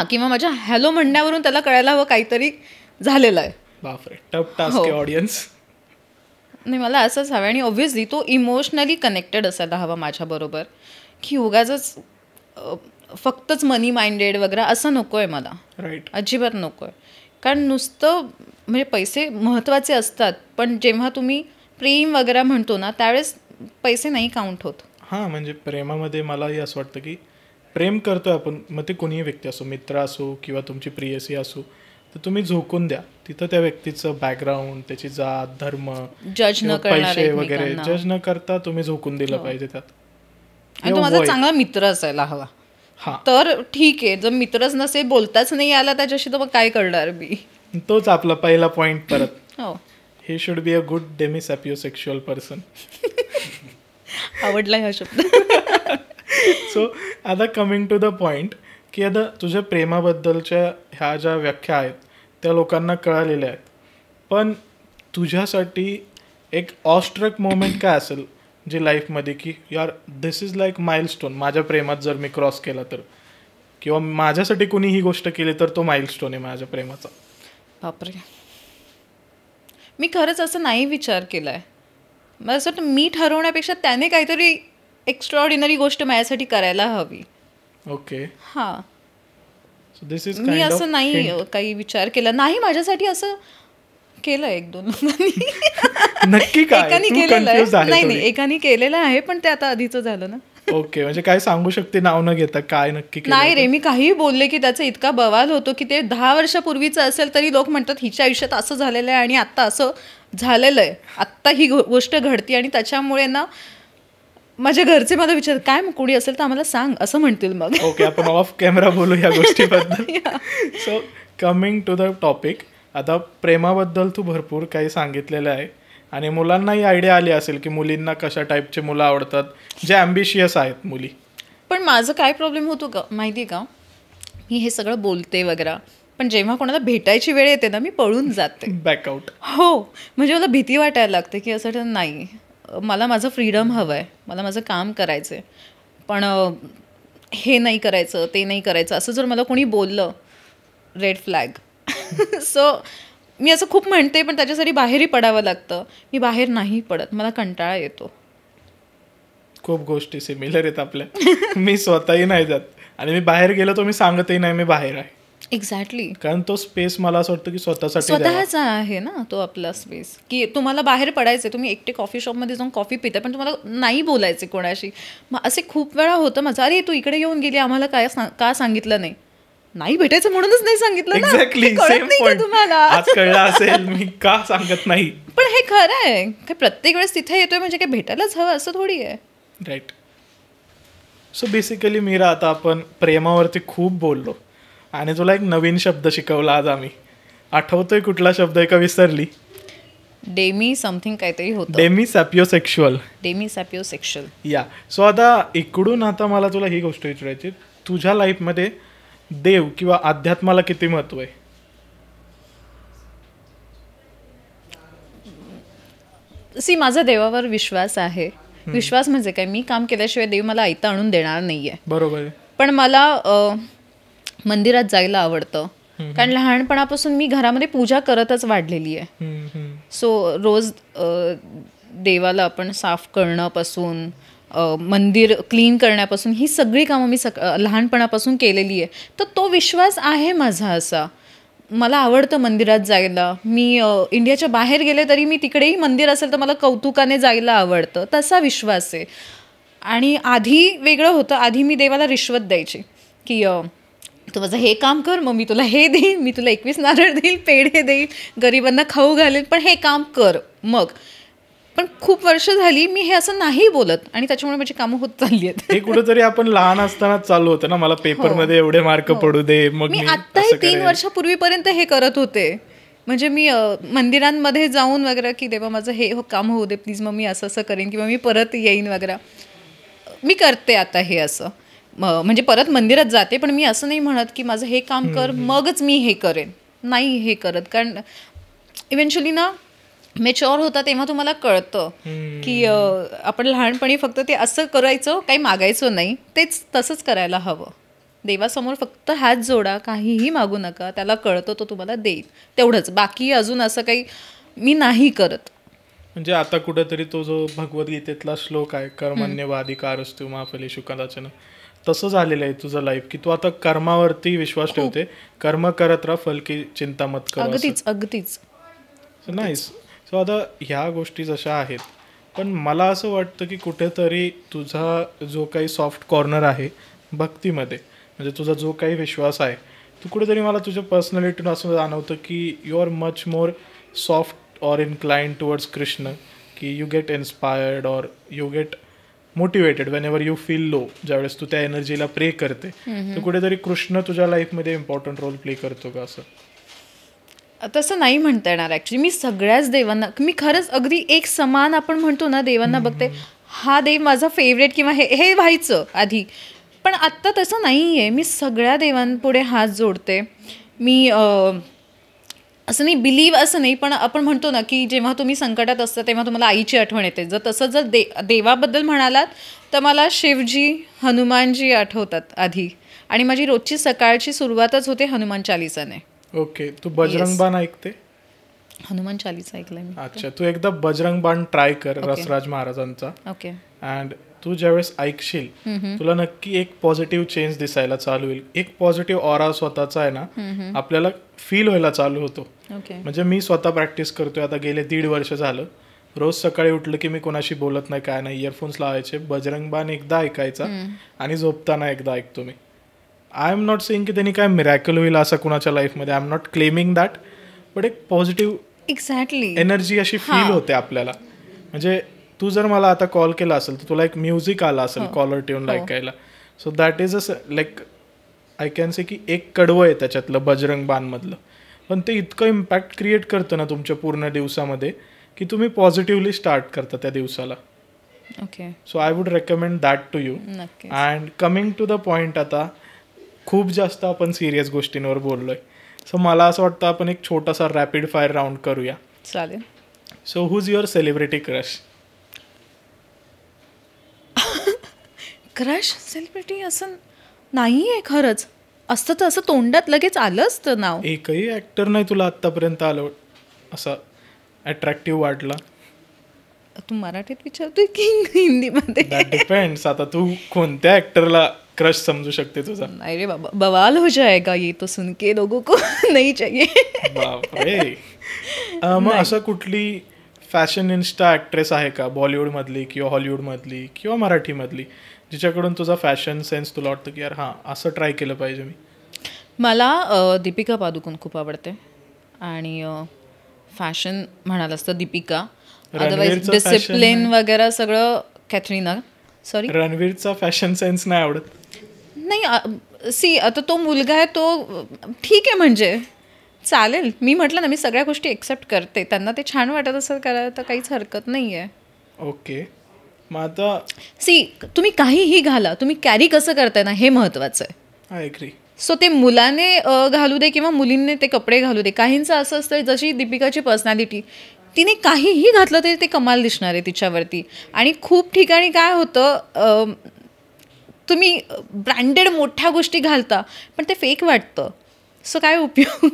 किंवा माझ्या हॅलो म्हणण्यावरून त्याला कळायला हवं काहीतरी झालेलं आहे. बापरे, टफ टास्क आहे ऑडियन्स. नाही, मला असंच हवं. आणि ऑब्व्हियसली तो इमोशनली कनेक्टेड असायला हवा माझ्याबरोबर, की उगाचच फक्तच मनी माइंडेड वगैरे असं नको आहे मला. राईट, अजिबात नको आहे. कारण नुसतं म्हणजे पैसे महत्त्वाचे असतात, पण जेव्हा तुम्ही प्रेम वगैरे म्हणतो ना त्यावेळेस पैसे नाही काउंट होत. हां, म्हणजे प्रेमामध्ये मलाही असं वाटतं की प्रेम करतोय आपण, मग ते कोणीही व्यक्ती असो, मित्र असो किंवा तुमची प्रियसी असो, तर तुम्ही झोकून द्या. तिथं त्या व्यक्तीचं बॅकग्राऊंड, त्याची जात, धर्म, जज न पैसे वगैरे जज न करता तुम्ही झोकून दिलं पाहिजे त्यात. आणि तो माझा चांगला मित्र असायला हवा. तर ठीक आहे, जर मित्रच नसेल, बोलताच नाही आला त्याच्याशी, तर मग काय करणार मी. तोच आपला पहिला पॉइंट परत. हो, he should be a good demisapiosexual person. आवडला हा शब्द. सो आता कमिंग टू द पॉइंट की आता तुझ्या प्रेमाबद्दलच्या ह्या ज्या व्याख्या आहेत त्या लोकांना कळालेल्या आहेत, पण तुझ्यासाठी एक ऑस्ट्रक मोमेंट काय असेल जे लाईफमध्ये की यार दिस इज लाईक माइलस्टोन, माझ्या प्रेमात जर मी क्रॉस केला तर, किंवा माझ्यासाठी कोणी ही गोष्ट केली तर तो माइलस्टोन आहे माझ्या प्रेमाचा. बापरे, मी खरंच असं नाही विचार केलाय. मला असं वाटतं मी ठरवण्यापेक्षा त्याने काहीतरी एक्स्ट्राऑर्डिनरी गोष्ट माझ्यासाठी करायला हवी. ओके. हां, सो दिस इज मी असं नाही काही विचार केला नाही. माझ्यासाठी असं केलं एक दोन नक्की काय एकाने केलेलं आहे. नाही, एकाने केलेलं आहे, पण ते आता आधीच झालं ना. ओके, म्हणजे काय सांगू शकते नाव न घेता काय नक्की केलं? नाही रे, मी काहीही बोलले की त्याचा इतका बवाल होतो की ते 10 वर्षापूर्वीचं असेल तरी लोक म्हणतात हिच्या आयुष्यात असं झालेलं आहे आणि आत्ता असं झालेलं आहे, आत्ता ही गोष्ट घडती आणि त्याच्यामुळे ना माझ्या घरचे मला विचार काय मग कोणी असेल तर आम्हाला सांग असं म्हणतील. मग ओके, आपण ऑफ कॅमेरा बोलू या गोष्टीबद्दल. So coming to the topic, आता प्रेमाबद्दल तू भरपूर काही सांगितलेलं आहे आणि मुलांनाही आयडिया आली असेल की मुलींना कशा टाईपचे मुलं आवडतात, जे ॲम्बिशियस आहेत मुली. पण माझं काय प्रॉब्लेम होतो का माहिती आहे का, मी हे सगळं बोलते वगैरे, पण जेव्हा कोणाला भेटायची वेळ येते ना मी पळून जाते, बॅकआउट. हो, म्हणजे मला भीती वाटायला लागते की असं नाही, मला माझं फ्रीडम हवं आहे, मला माझं काम करायचं आहे, पण हे नाही करायचं ते नाही करायचं असं जर मला कोणी बोललं, रेड फ्लॅग. सो मी असं खूप म्हणते, पण त्याच्यासाठी बाहेरही पडावं लागतं. मी बाहेर नाही पडत, मला कंटाळा येतो. खूप गोष्टी सिमिलर आहेत आपल्या. मी स्वतःही नाही जात आणि मी बाहेर गेलो तर मी सांगतही नाही मी बाहेर आहे. एक्झॅक्टली, कारण तो स्पेस मला असं वाटतं की स्वतःसाठी स्वतःचा आहे ना तो आपला स्पेस, की तुम्हाला बाहेर पडायचं, तुम्ही एकटे कॉफी शॉपमध्ये जाऊन कॉफी पिता, पण तुम्हाला नाही बोलायचे कोणाशी. मग असे खूप वेळा होतं माझं, अरे तू इकडे येऊन गेली, आम्हाला काय का सांगितलं नाही. नाही भेटायचं म्हणूनच नाही सांगितलं. Exactly same point. तुम्हाला आज कळलं असेल मी का सांगत नाही. पण हे खरं आहे, काय प्रत्येक वेळेस तिथे येतोय म्हणजे काय भेटायलाच हवं असं थोडी आहे. राईट. सो बेसिकली मीरा, आता आपण प्रेमावरती खूप बोललो आणि तुला एक नवीन शब्द शिकवला आज आम्ही. आठवतोय कुठला शब्द आहे का विसरली? डेमी समथिंग काहीतरी होतं. डेमिसॅपिओसेक्शुअल. डेमिसॅपिओसेक्शुअल. या. सो आता इकडून आता मला तुला ही गोष्ट विचारायची, तुझ्या लाईफमध्ये देव किंवा अध्यात्माला किती महत्व आहे? माझा देवावर विश्वास आहे. विश्वास म्हणजे काय, मी काम केल्याशिवाय देव मला आयतं आणून देणार नाहीये. बरोबर आहे. पण मला मंदिरात जायला आवडतं, कारण लहानपणापासून मी घरामध्ये पूजा करतच वाढलेली आहे. सो रोज देवाला आपण साफ करण्यापासून, मंदिर क्लीन करण्यापासून ही सगळी कामं मी लहानपणापासून केलेली आहे. तर तो विश्वास आहे माझा असा. मला आवडतं मंदिरात जायला. मी इंडियाच्या बाहेर गेले तरी मी तिकडेही मंदिर असेल तर मला कौतुकाने जायला आवडतं, तसा विश्वास आहे. आणि आधी वेगळं होतं, आधी मी देवाला रिश्वत द्यायची की तू माझं हे काम कर, मग मी तुला हे देईन, मी तुला 21 नारळ देईल, पेढे देईल, गरिबांना खाऊ घालेल, पण हे काम कर मग. पण खूप वर्ष झाली मी हे असं नाही बोलत आणि त्याच्यामुळे माझी कामं होत चालली आहेत. हे कुठेतरी आपण लहान असताना चालू होतं ना, मला पेपरमध्ये एवढे मार्क पडू दे, मग मी आत्ताही 3 वर्षापूर्वीपर्यंत हे करत होते. म्हणजे मी मंदिरांमध्ये जाऊन वगैरे की देवा माझं हे काम होऊ दे प्लीज, मग मी असं असं करेन किंवा मी परत येईन वगैरे. मी करते आता हे असं, म्हणजे परत मंदिरात जाते, पण मी असं नाही म्हणत की माझं हे काम कर मगच मी हे करेन, नाही हे करत. कारण इव्हेंच्युअली ना मेच्युअर होता तेव्हा तुम्हाला कळतं की आपण लहानपणी फक्त ते असं करायचं, काही मागायचं नाही, तेच तसंच करायला हवं. देवासमोर फक्त हात जोडा, काहीही मागू नका, त्याला कळतं तो तुम्हाला देईल, तेवढंच. बाकी अजून असं काही मी नाही करत. म्हणजे आता कुठेतरी तो जो भगवद्गीतेतला श्लोक आहे, कर्मण्यवाधिकारस्तु मा फलेषु कदाचन, तसं झालेलं आहे तुझं लाईफ की तू आता कर्मावरती विश्वास ठेवते, कर्म करत राहा, फल की चिंता मत करू. अगदीच अगदीच. नाईस. सो आता ह्या गोष्टी जशा आहेत, पण मला असं वाटतं की कुठेतरी तुझा जो काही सॉफ्ट कॉर्नर आहे भक्तीमध्ये, म्हणजे तुझा जो काही विश्वास आहे, तू कुठेतरी मला तुझ्या पर्सनॅलिटीनं असं जाणवतं की you are much more soft or inclined towards Krishna, की you get inspired or you get motivated whenever you feel low. ज्यावेळेस तू त्या एनर्जीला प्रे करते, तर कुठेतरी कृष्ण तुझ्या लाईफमध्ये इम्पॉर्टंट रोल प्ले करतो का असं? तसं नाही म्हणता येणार ॲक्च्युली. मी सगळ्याच देवांना, मी खरंच अगदी एक समान आपण म्हणतो ना देवांना बघते, हा देव माझा फेवरेट किंवा हे व्हायचं आधी, पण आत्ता तसं नाही आहे. मी सगळ्या देवांपुढे हात जोडते. मी असं नाही, बिलीव्ह असं नाही, पण आपण म्हणतो ना की जेव्हा तुम्ही संकटात असता तेव्हा तुम्हाला आईची आठवण येते. तसं जर देवाबद्दल म्हणालात तर मला शिवजी, हनुमानजी आठवतात आधी, आणि माझी रोजची सकाळची सुरुवातच होते हनुमान चालिसाने. ओके, तू बजरंग बाण ऐकते? हनुमान चालीसा ऐकलंय मी. अच्छा, तू एकदा बजरंग बाण ट्राय कर, रसराज महाराजांचा. ओके. अँड तू ज्यावेळेस ऐकशील तुला नक्की एक पॉझिटिव्ह चेंज दिसायला चालू होईल. एक पॉझिटिव्ह ऑरा स्वतःचा आहे ना आपल्याला फील व्हायला चालू होतो. म्हणजे मी स्वतः प्रॅक्टिस करतोय आता गेले 1.5 वर्ष झालं. रोज सकाळी उठलं की मी कोणाशी बोलत नाही, काय नाही, इयरफोन्स लावायचे, बजरंग बाण एकदा ऐकायचा आणि झोपताना एकदा ऐकतो मी. आय एम नॉट सेइंग की त्यांनी काय मिरॅकल होईल असं कुणाच्या लाईफमध्ये, I am not claiming that, but एक पॉझिटिव्ह एक्झॅक्टली एनर्जी अशी फील होते आपल्याला. म्हणजे तू जर मला आता कॉल केला असेल तर तुला एक म्युझिक आला असेल कॉलर ट्यून ऐकायला. So that is a like I can से की एक कडवं आहे त्याच्यातलं बजरंग बाणमधलं, पण ते इतकं इम्पॅक्ट क्रिएट करतं ना तुमच्या पूर्ण दिवसामध्ये की तुम्ही पॉझिटिव्हली स्टार्ट करता त्या दिवसाला. Okay. So I would recommend that to you. And coming to the point, आता खूप जास्त आपण सिरियस गोष्टींवर बोललोय, सो मला असं वाटतं आपण एक छोटासा रॅपिड फायर राऊंड करूया. चालेल. So who's your celebrity crush? Crush celebrity असं नाही आहे खरंच. असतं तर असं तोंडात लगेच आलं असतं नाव. एकही ऍक्टर नाही तुला आतापर्यंत आलं असं अट्रॅक्टिव्ह वाटला? तू मराठीत विचारतोय की हिंदीमध्ये? That depends. आता तू कोणत्या ऍक्टरला क्रश समजू शकते तुझा? नाही रे बाबा, बवाल हो जाएगा ये तो सुन के, लोगों को नहीं चाहिए. बापरे. मग असं कुठली फॅशन इन्स्टा ऍक्ट्रेस आहे का बॉलिवूडमधली किंवा हॉलिवूडमधली किंवा मराठीमधली जिच्याकडून तुझा फॅशन सेन्स तुला वाटतं की यार हां असं ट्राय केलं पाहिजे मी? मला दीपिका पादुकोण खूप आवडते, आणि फॅशन म्हणालास तर दीपिका. अदरवाईज डिसिप्लिन वगैरे सगळं कॅथरीना. सॉरी, रणवीरचा फॅशन सेन्स नाही आवडत? नाही, सी आता तो मुलगा आहे तो ठीक आहे, म्हणजे चालेल. मी म्हटलं ना, मी सगळ्या गोष्टी एक्सेप्ट करते. त्यांना ते छान वाटत असेल करायला तर काहीच हरकत नाही आहे. ओके. मग आता सी, तुम्ही काहीही घाला, तुम्ही कॅरी कसं करताय ना हे महत्त्वाचं आहे. I agree. सो ते मुलाने घालू दे किंवा मुलींनी ते कपडे घालू दे, काहींचं असं असतं जशी दीपिकाची पर्सनॅलिटी, तिने काहीही घातलं तरी ते कमाल दिसणार आहे तिच्यावरती. आणि खूप ठिकाणी काय होतं, तुम्ही ब्रँडेड मोठ्या गोष्टी घालता पण ते फेक वाटतं. सो काय उपयोग?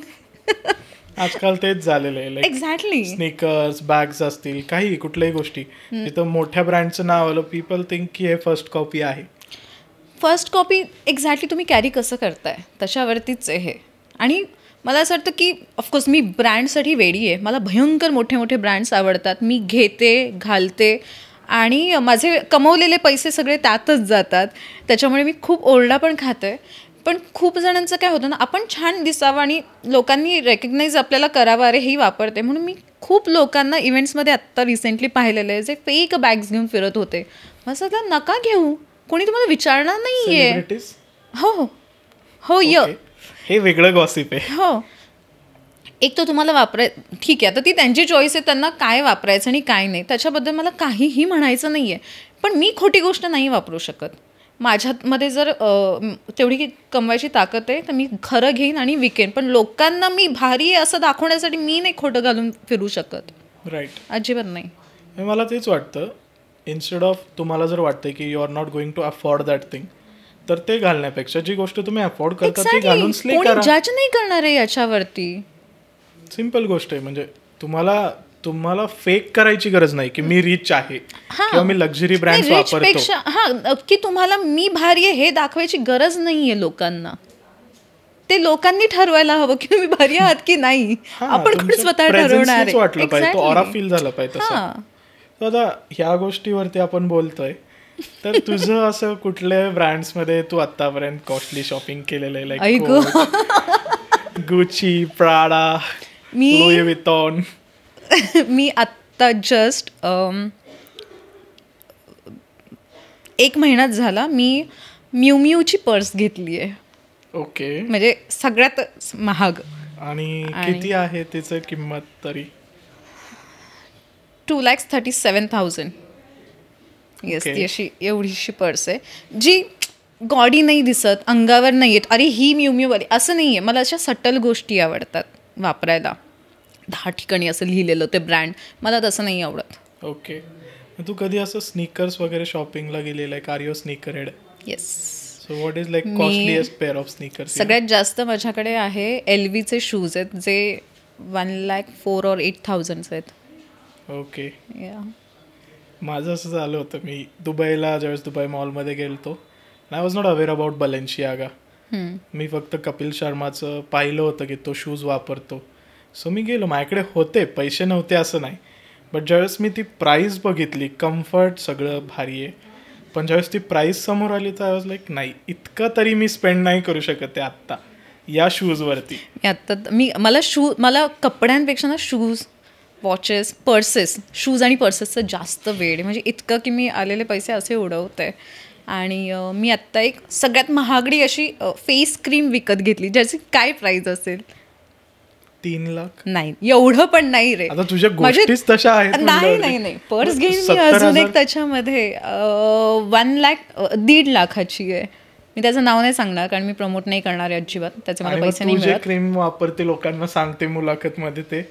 आजकाल तेच झालेलं आहे. एक्झॅक्टली. स्निकर्स, बॅग्स असतील, काही कुठल्याही गोष्टी जिथं मोठ्या ब्रँडचं नाव आलं, पीपल थिंक की हे फर्स्ट कॉपी आहे. फर्स्ट कॉपी एक्झॅक्टली तुम्ही कॅरी कसं करताय त्याच्यावरतीच आहे हे. आणि मला असं वाटतं की ऑफकोर्स मी ब्रँडसाठी वेडी आहे. मला भयंकर मोठे मोठे ब्रँड्स आवडतात. मी घेते, घालते, आणि माझे कमवलेले पैसे सगळे त्यातच जातात. त्याच्यामुळे मी खूप ओरडा पण खाते. पण खूप जणांचं काय होतं ना, आपण छान दिसावं आणि लोकांनी रेकग्नाईज आपल्याला करावं, अरे ही वापरते म्हणून. मी खूप लोकांना इव्हेंट्समध्ये आत्ता रिसेंटली पाहिलेलं आहे जे फेक बॅग्स घेऊन फिरत होते. मग सगळं नका घेऊ, कोणी तुम्हाला विचारणार नाहीये. हो हो हो, हे वेगळं गॉसिप आहे. हो, एक तर तुम्हाला ठीक आहे, आता ती त्यांची चॉईस आहे, त्यांना काय वापरायचं आणि काय नाही त्याच्याबद्दल मला काहीही म्हणायचं नाही आहे. पण मी खोटी गोष्ट नाही वापरू शकत. माझ्यामध्ये जर तेवढी कमवायची ताकद आहे तर मी खरं घेईन आणि विकेन. पण लोकांना मी भारी आहे असं दाखवण्यासाठी मी नाही खोटं घालून फिरू शकत. राईट. अजिबात नाही. मला तेच वाटतं, इन्स्टेड ऑफ तुम्हाला जर वाटतं की you are not going to afford that thing, तर ते घालण्यापेक्षा जी गोष्ट तुम्ही अफोर्ड करता ती घालून स्ले करा. कोणी जज नाही करणार आहे याच्यावरती. सिम्पल गोष्ट आहे. म्हणजे तुम्हाला फेक करायची गरज नाही की मी रिच आहे किंवा मी लक्झरी ब्रँड्स वापरतो. हा, की तुम्हाला मी भारी आहे हे दाखवायची गरज नाहीये लोकांना. ते लोकांनी ठरवायला हवं की तुम्ही बरी आहात की नाही. आपण कोण स्वतः ठरवणार आहे. वाटलं पाहिजे, तो ऑरा फील झाला पाहिजे तसं. आता ह्या गोष्टीवरती आपण बोलतोय, तर तुझं असं कुठल्या ब्रँड्स मध्ये तू आतापर्यंत कॉस्टली शॉपिंग केलेलं आहे? Like Gucci, Prada, Louis Vuitton. मी आत्ता जस्ट 1 महिन्यात झाला मी म्यूची पर्स घेतली आहे. ओके. म्हणजे सगळ्यात महाग. आणि किती आहे तिचं किंमत तरी? 2,37,000. येस, ती अशी एवढीशी पर्स आहे जी गॉडी नाही दिसत, अंगावर नाही येत, अरे ही म्यूवाली असं नाही आहे. मला अशा सटल गोष्टी आवडतात वापरायला. 10 ठिकाणी असं लिहिलेलं ते ब्रँड, मला तसं नाही आवडत. ओके. तू कधी असं स्नीकर्स वगैरे शॉपिंगला गेलेलं आहे? Are you sneaker head? Yes. So what is like costliest pair of sneakers? सगळ्यात जास्त माझ्याकडे आहे LVचे शूज आहेत जे 1,04,000 or 8,000 आहेत. ओके. माझं असं झालं होतं, मी दुबईला ज्यावेळेस दुबई मॉलमध्ये गेलतो, I was not aware about Balenciaga. मी फक्त कपिल शर्माचं पाहिलं होतं की तो शूज वापरतो, सो मी गेलो. माझ्याकडे होते, पैसे नव्हते असं नाही, बट ज्यावेळेस मी ती प्राईस बघितली, कम्फर्ट सगळं भारी आहे, पण ज्यावेळेस ती प्राईस समोर आली तर आय वॉज लाईक नाही, इतकं तरी मी स्पेंड नाही करू शकत आहे आत्ता या शूजवरती. मला कपड्यांपेक्षा ना शूज, वॉचेस, पर्सेस, शूज आणि पर्सेसचं जास्त वेळ आहे. म्हणजे इतकं की मी आलेले पैसे असे उडवते. आणि मी आत्ता एक सगळ्यात महागडी अशी फेस क्रीम विकत घेतली, ज्याची काय प्राईस असेल? 3 लाख? नाही, एवढं पण नाही रे. आता तुझ्या गोष्टीच तशा आहेत. नाही, पर्स घेईन मी अजून एक त्याच्यामध्ये 1,50,000 आहे. मी त्याचं नाव नाही सांगणार कारण मी प्रमोट नाही करणार आहे अजिबात, त्याचे मला पैसे नाही मिळत. क्रीम वापरते लोकांना सांगते मुलाखत मध्ये ते?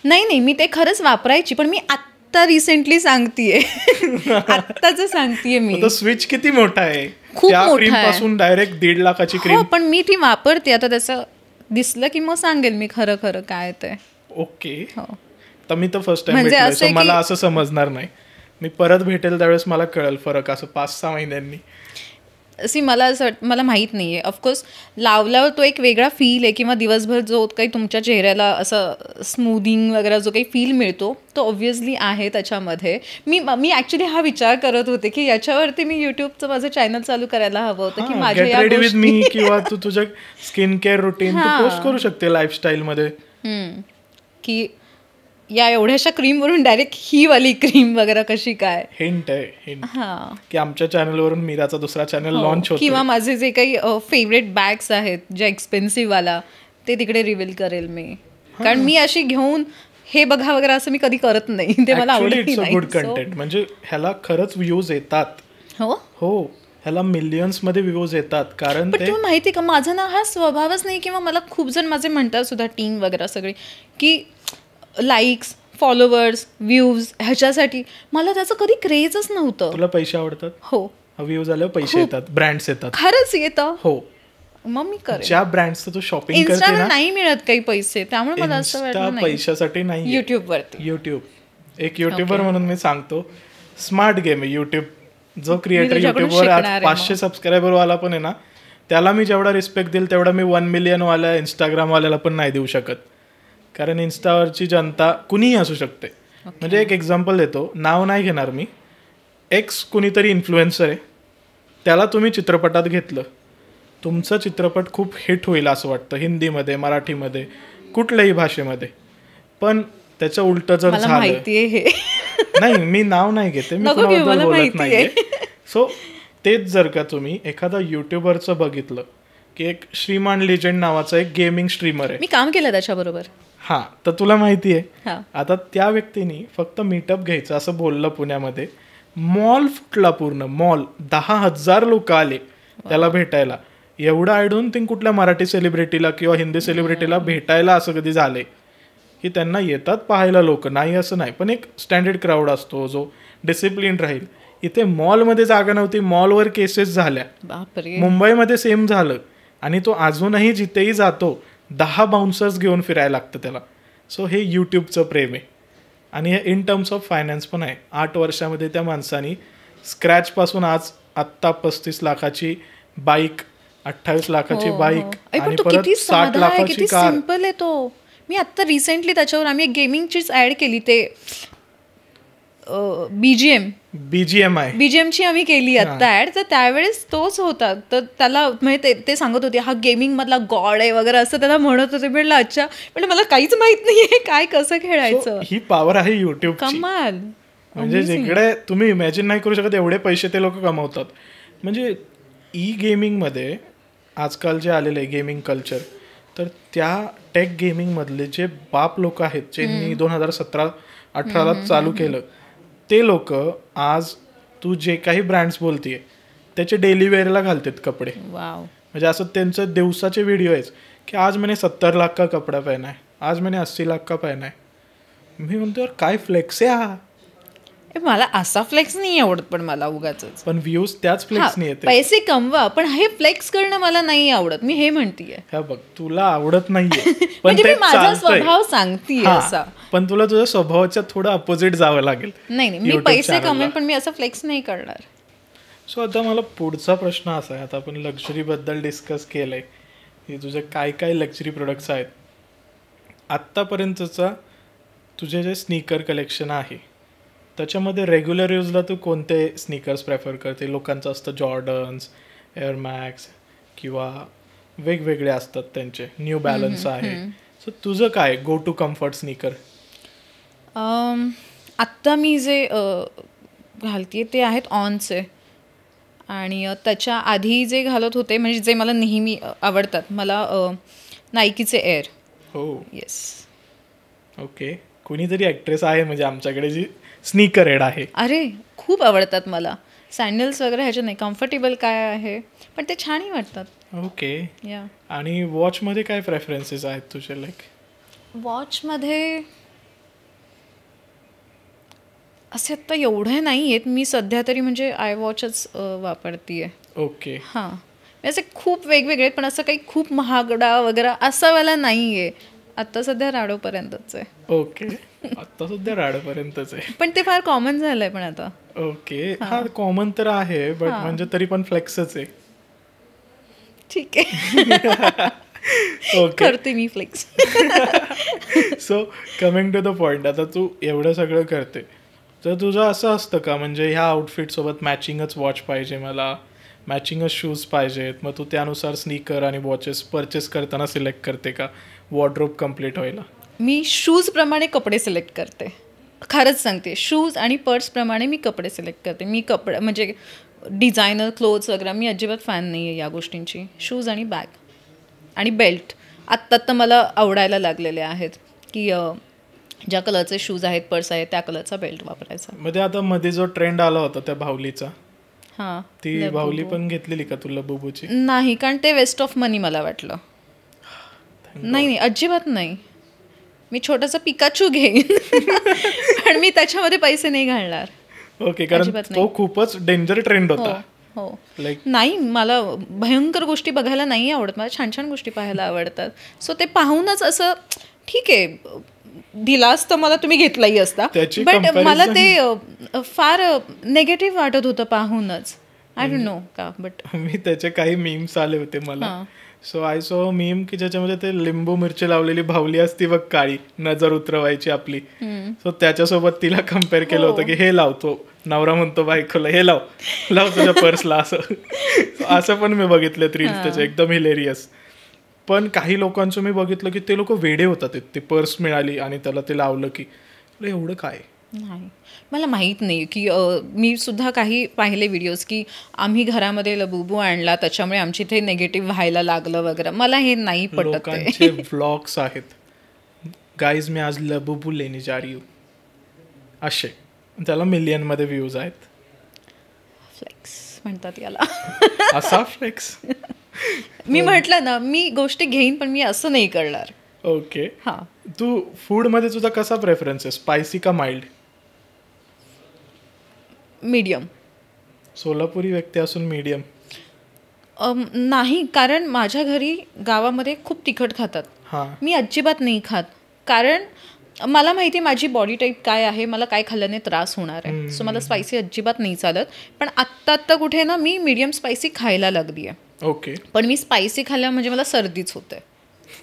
नाही, मी ते खरंच वापरायची, पण मी आत्ता रिसेंटली सांगतेय. आत्ताच सांगतेय मी. स्विच किती मोठा आहे, खूप मोठा आहे. पासून डायरेक्ट 1.5 लाखाची क्रीम. पण मी ती वापरते आता, त्याचं दिसलं की मग सांगेल मी खरं काय ते. ओके. तर मी तर फर्स्ट टाइम भेटलोय, मला असं समजणार नाही. मी परत भेटेल त्यावेळेस मला कळेल फरक, असं 5-6 महिन्यांनी. मला माहीत नाही आहे. ऑफकोर्स लावल्यावर तो एक वेगळा फील आहे, किंवा दिवसभर जो काही तुमच्या चेहऱ्याला असं स्मूदिंग वगैरे जो काही फील मिळतो तो ऑब्व्हियसली आहे त्याच्यामध्ये. मी ॲक्च्युली हा विचार करत होते की याच्यावरती मी यूट्यूबचं माझं चॅनल चालू करायला हवं होतं, की माझ्या या गोष्टी किंवा तू तुझ्या स्किन केअर रुटीन पोस्ट करू शकते लाईफस्टाईलमध्ये, की या एवढ्याशा क्रीमवरून डायरेक्ट ही वाली क्रीम वगैरे कशी काय. हिंट आहे की आमच्या चॅनलवरून मीराचा दुसरा चॅनल लॉन्च होतो, किंवा माझे जे काही फेवरेट बॅग्स आहेत जे एक्सपेन्सिव्ह वाला ते तिकडे रिव्हील करेल मी. कारण मी अशी घेऊन हे बघा वगैरे असं मी कधी करत नाही, ते मला आवडत नाही. Good content. म्हणजे ह्याला खरंच व्ह्यूज येतात. हो, ह्याला मिलियन्स मध्ये व्ह्यूज येतात. कारण पण तुम्हाला माहिती का, माझा ना हा स्वभावच नाही, किंवा मला खूप जण माझे म्हणतात सुद्धा, टीम वगैरे सगळी, की लाईक्स, फॉलोवर्स, व्ह्यूज ह्याच्यासाठी. मला त्याचं कधी क्रेजच नव्हतं. तुला पैसे आवडतात? हो. व्ह्यूज आल्यावर पैसे येतात, ब्रँड्स येतात. खरंच येतं. हो. मग मी करेन. ज्या ब्रँड्सचं तू शॉपिंग करते ना, नाही मिळत काही पैसे, त्यामुळे मला असं वाटतं पैशासाठी नाही. युट्यूब एक युट्यूबर म्हणून मी सांगतो, स्मार्ट गेम आहे युट्यूब. जो क्रिएटर युट्यूबवर आज 500 सबस्क्रायबर वाला पण आहे ना, त्याला मी जेवढा रिस्पेक्ट देईल तेवढा मी 1 मिलियन वाल्या इंस्टाग्राम वाल्याला पण नाही देऊ शकत. कारण इन्स्टावरची जनता कुणीही असू शकते. म्हणजे एक एक्झाम्पल देतो, नाव नाही घेणार मी. एक्स कुणीतरी इन्फ्लुएन्सर आहे, त्याला तुम्ही चित्रपटात घेतलं, तुमचा चित्रपट खूप हिट होईल असं वाटतं, हिंदीमध्ये, मराठीमध्ये, कुठल्याही भाषेमध्ये. पण त्याचं उलट जर झालं, नाही मी नाव नाही घेते, मी कोणाबद्दल बोलत नाहीये. सो तेच जर का तुम्ही एखादा युट्यूबरचं बघितलं, की एक श्रीमान लेजंड नावाचा एक गेमिंग स्ट्रीमर आहे, मी काम केलं त्याच्याबरोबर. हा, तर तुला माहिती आहे, आता त्या व्यक्तीने फक्त मीटअप घ्यायचं असं बोललं पुण्यामध्ये, मॉल फुटला, पूर्ण मॉल, 10,000 लोक आले त्याला भेटायला. एवढं आय डोंट थिंक कुठल्या मराठी सेलिब्रिटीला किंवा हिंदी सेलिब्रिटीला भेटायला असं कधी झालंय, की त्यांना येतात पाहायला लोक, नाही असं नाही, पण एक स्टँडर्ड क्राऊड असतो जो डिसिप्लिन राहील. इथे मॉलमध्ये जागा नव्हती, मॉलवर केसेस झाल्या, मुंबईमध्ये सेम झालं, आणि तो अजूनही जिथेही जातो 10 बाउन्सर्स घेऊन फिरायला लागतं त्याला. सो हे यूट्यूबचं प्रेम आहे. आणि हे इन टर्म्स ऑफ फायनान्स पण आहे. 8 वर्षामध्ये त्या माणसानी स्क्रॅचपासून आत्ता 35 लाखाची बाईक 28 लाखाची बाईक पण आणि तो परत किती 60 साधा आहे, लाखाची किती कार. सिम्पल आहे तो. मी आता रिसेंटली त्याच्यावर आम्ही एक गेमिंगचीच ऍड केली, ते बीजीएमची आम्ही केली आता ऍड. तर त्यावेळेस तोच होता. तर त्याला म्हणजे ते सांगत होते हा गेमिंग मधला गॉड आहे वगैरे असं त्याला म्हणत होते. म्हटलं अच्छा, म्हणजे मला काहीच माहित नाहीये काय कसं खेळायचं. ही पॉवर आहे युट्यूब. कमाल. म्हणजे जिकडे तुम्ही इमॅजिन नाही करू शकत एवढे पैसे ते लोक कमवतात. म्हणजे ई गेमिंग मध्ये आजकाल जे आलेलं आहे गेमिंग कल्चर, तर त्या टेक गेमिंग मधले जे बाप लोक आहेत ज्यांनी 2017-18 चालू केलं, ते लोक आज तू जे काही ब्रँड्स बोलतीये त्याचे डेली वेअरला घालतात कपडे. म्हणजे असं त्यांचं दिवसाचे व्हिडिओ आहेत की आज मैंने 70 लाख का कपडा पहना है, आज मैंने 80 लाख का पहना है. मी म्हणतो काय फ्लेक्स आहे हा. मला असा फ्लेक्स नाही आवडत, पण मला उगाच पण व्ह्यूज त्याच फ्लेक्स नाही येते. पैसे कमवा, पण हे फ्लेक्स करणं मला नाही आवडत. मी हे म्हणतीये. हा बघ, तुला आवडत नाहीये पण म्हणजे मी माझा स्वभाव सांगतीये असा. पण तुला तुझ्या स्वभावाच्या थोडं अपोजिट जावं लागेल. नाही, मी पैसे कमवेन पण मी असं फ्लेक्स नाही करणार. सो आता मला पुढचा प्रश्न असा आहे, आता आपण लक्झरी बद्दल डिस्कस केलंय की तुझे काय काय लक्झरी प्रोडक्ट्स आहेत. आत्तापर्यंतचा तुझे जे स्नीकर कलेक्शन आहे त्याच्यामध्ये रेग्युलर यूजला तू कोणते स्नीकर्स प्रेफर करते? लोकांचं असतं जॉर्डन्स, एअर मॅक्स किंवा वेगवेगळे असतात त्यांचे, न्यू बॅलन्स आहे. सो तुझं काय गो टू कम्फर्ट स्नीकर? आत्ता मी जे घालते ते आहेत ऑनचे, आणि त्याच्या आधी जे घालत होते म्हणजे जे मला नेहमी आवडतात, मला नायकीचे एअर. हो, येस. ओके. कुणीतरी ॲक्ट्रेस आहे म्हणजे आमच्याकडे जी स्नीकर हेड आहे. अरे खूप आवडतात मला. सँडल्स वगैरे ह्याच्या नाही, कम्फर्टेबल काय आहे पण ते छानही वाटतात. ओके. या. आणि वॉचमध्ये काय प्रेफरन्सेस आहेत तुझे? लाईक वॉचमध्ये असे आत्ता एवढे नाही आहेत. मी सध्या तरी म्हणजे आय वॉचच वापरतीये. ओके. हां, असे खूप वेगवेगळे पण असं काही खूप महागडा वगैरे असं वाला नाही आहे. आत्ता सध्या राडोपर्यंतच आहे. ओके. आत्ता सध्या राडोपर्यंतच आहे, पण ते फार कॉमन झालंय. पण आता ओके, हा कॉमन तर आहे बट म्हणजे तरी पण फ्लेक्सच आहे. ठीक आहे. ओके, करते मी flex. So coming to the point, आता तू एवढं सगळं करते तर तुझं असं असतं का म्हणजे ह्या आउटफिट सोबत मॅचिंगच वॉच पाहिजे, मला मॅचिंगच शूज पाहिजेत, मग तू त्यानुसार स्नीकर आणि वॉचेस परचेस करताना सिलेक्ट करते का वॉर्डरोब कम्प्लीट व्हायला? मी शूज प्रमाणे कपडे सिलेक्ट करते. खरंच सांगते, शूज आणि पर्स प्रमाणे मी कपडे सिलेक्ट करते. मी कपडे म्हणजे डिझायनर क्लोथ्स वगैरे मी अजिबात फॅन नाही आहे या गोष्टींची. शूज आणि बॅग आणि बेल्ट आत्ता मला आवडायला लागलेले आहेत की ज्या कलरचे शूज आहेत, पर्स आहेत, त्या कलरचा बेल्ट वापरायचा. मध्ये आता मध्ये जो ट्रेंड आला होता त्या बाहुलीचा, हां, ती बाहुली पण घेतलेली का तुला बुबूची? नाही, कारण ते वेस्ट ऑफ मनी मला वाटलं. नाही, अजिबात नाही. मी छोटासा पिकाचू घेईन पण मी त्याच्यामध्ये पैसे नाही घालणार. ओके, कारण तो खूपच डेंजर ट्रेंड होता. हो, नाही, मला भयंकर गोष्टी बघायला नाही आवडत. मला छान छान गोष्टी पाहायला आवडतात. सो ते पाहूनच असं ठीक आहे, दिला असतं मला तुम्ही घेतलाही असता, बट मला ते फार नेगेटिव्ह वाटत होतं पाहूनच. आय डोंट नो का, बट मी त्याचे काही मीम्स आले होते मला. सो आय सो मीम की ज्याच्यामध्ये ते लिंबू मिरची लावलेली बाहुली असती बघ, काळी नजर उतरवायची आपली. सो त्याच्यासोबत तिला कम्पेअर केलं होतं की हे लावतो, नवरा म्हणतो बायकोला हे लाव तुझ्या पर्सला, असं पण मी बघितलं रील्स त्याचे, एकदम हिलेरियस. पण काही लोकांचं मी बघितलं की ते लोक वेडे होतात. ते पर्स मिळाली आणि त्याला ते लावलं की एवढं काय. नाही, मला माहीत नाही की मी सुद्धा काही पाहिले व्हिडिओज की आम्ही घरामध्ये लबुबू आणला त्याच्यामुळे आमची इथे नेगेटिव्ह व्हायला लागलं वगैरे. मला हे नाही पटत. लोकांचे व्लॉग्स आहेत, गाईज मी आज लबुबू लेने जा रही हूं असे, त्याला मिलियन मध्ये व्ह्यूज आहेत. फ्लेक्स म्हणतात याला. असा फ्लेक्स. मी म्हटलं ना, मी गोष्टी घेईन पण मी असं नाही करणार. ओके. हा, तू फूड मध्ये तुझा कसा प्रेफरन्स आहे, स्पायसी का माइल्ड? मीडियम. सोलापुरी व्यक्ती असून मीडियम नाही, कारण माझ्या घरी गावामध्ये खूप तिखट खातात. मी अजिबात नाही खात, कारण मला माहिती आहे माझी बॉडी टाईप काय आहे, मला काय खाल्ल्याने त्रास होणार आहे. सो मला स्पायसी अजिबात नाही चालत. पण आत्ता कुठे ना मी मीडियम स्पायसी खायला लागली आहे. ओके. पण मी स्पायसी खाल्ल्या म्हणजे मला सर्दीच होते.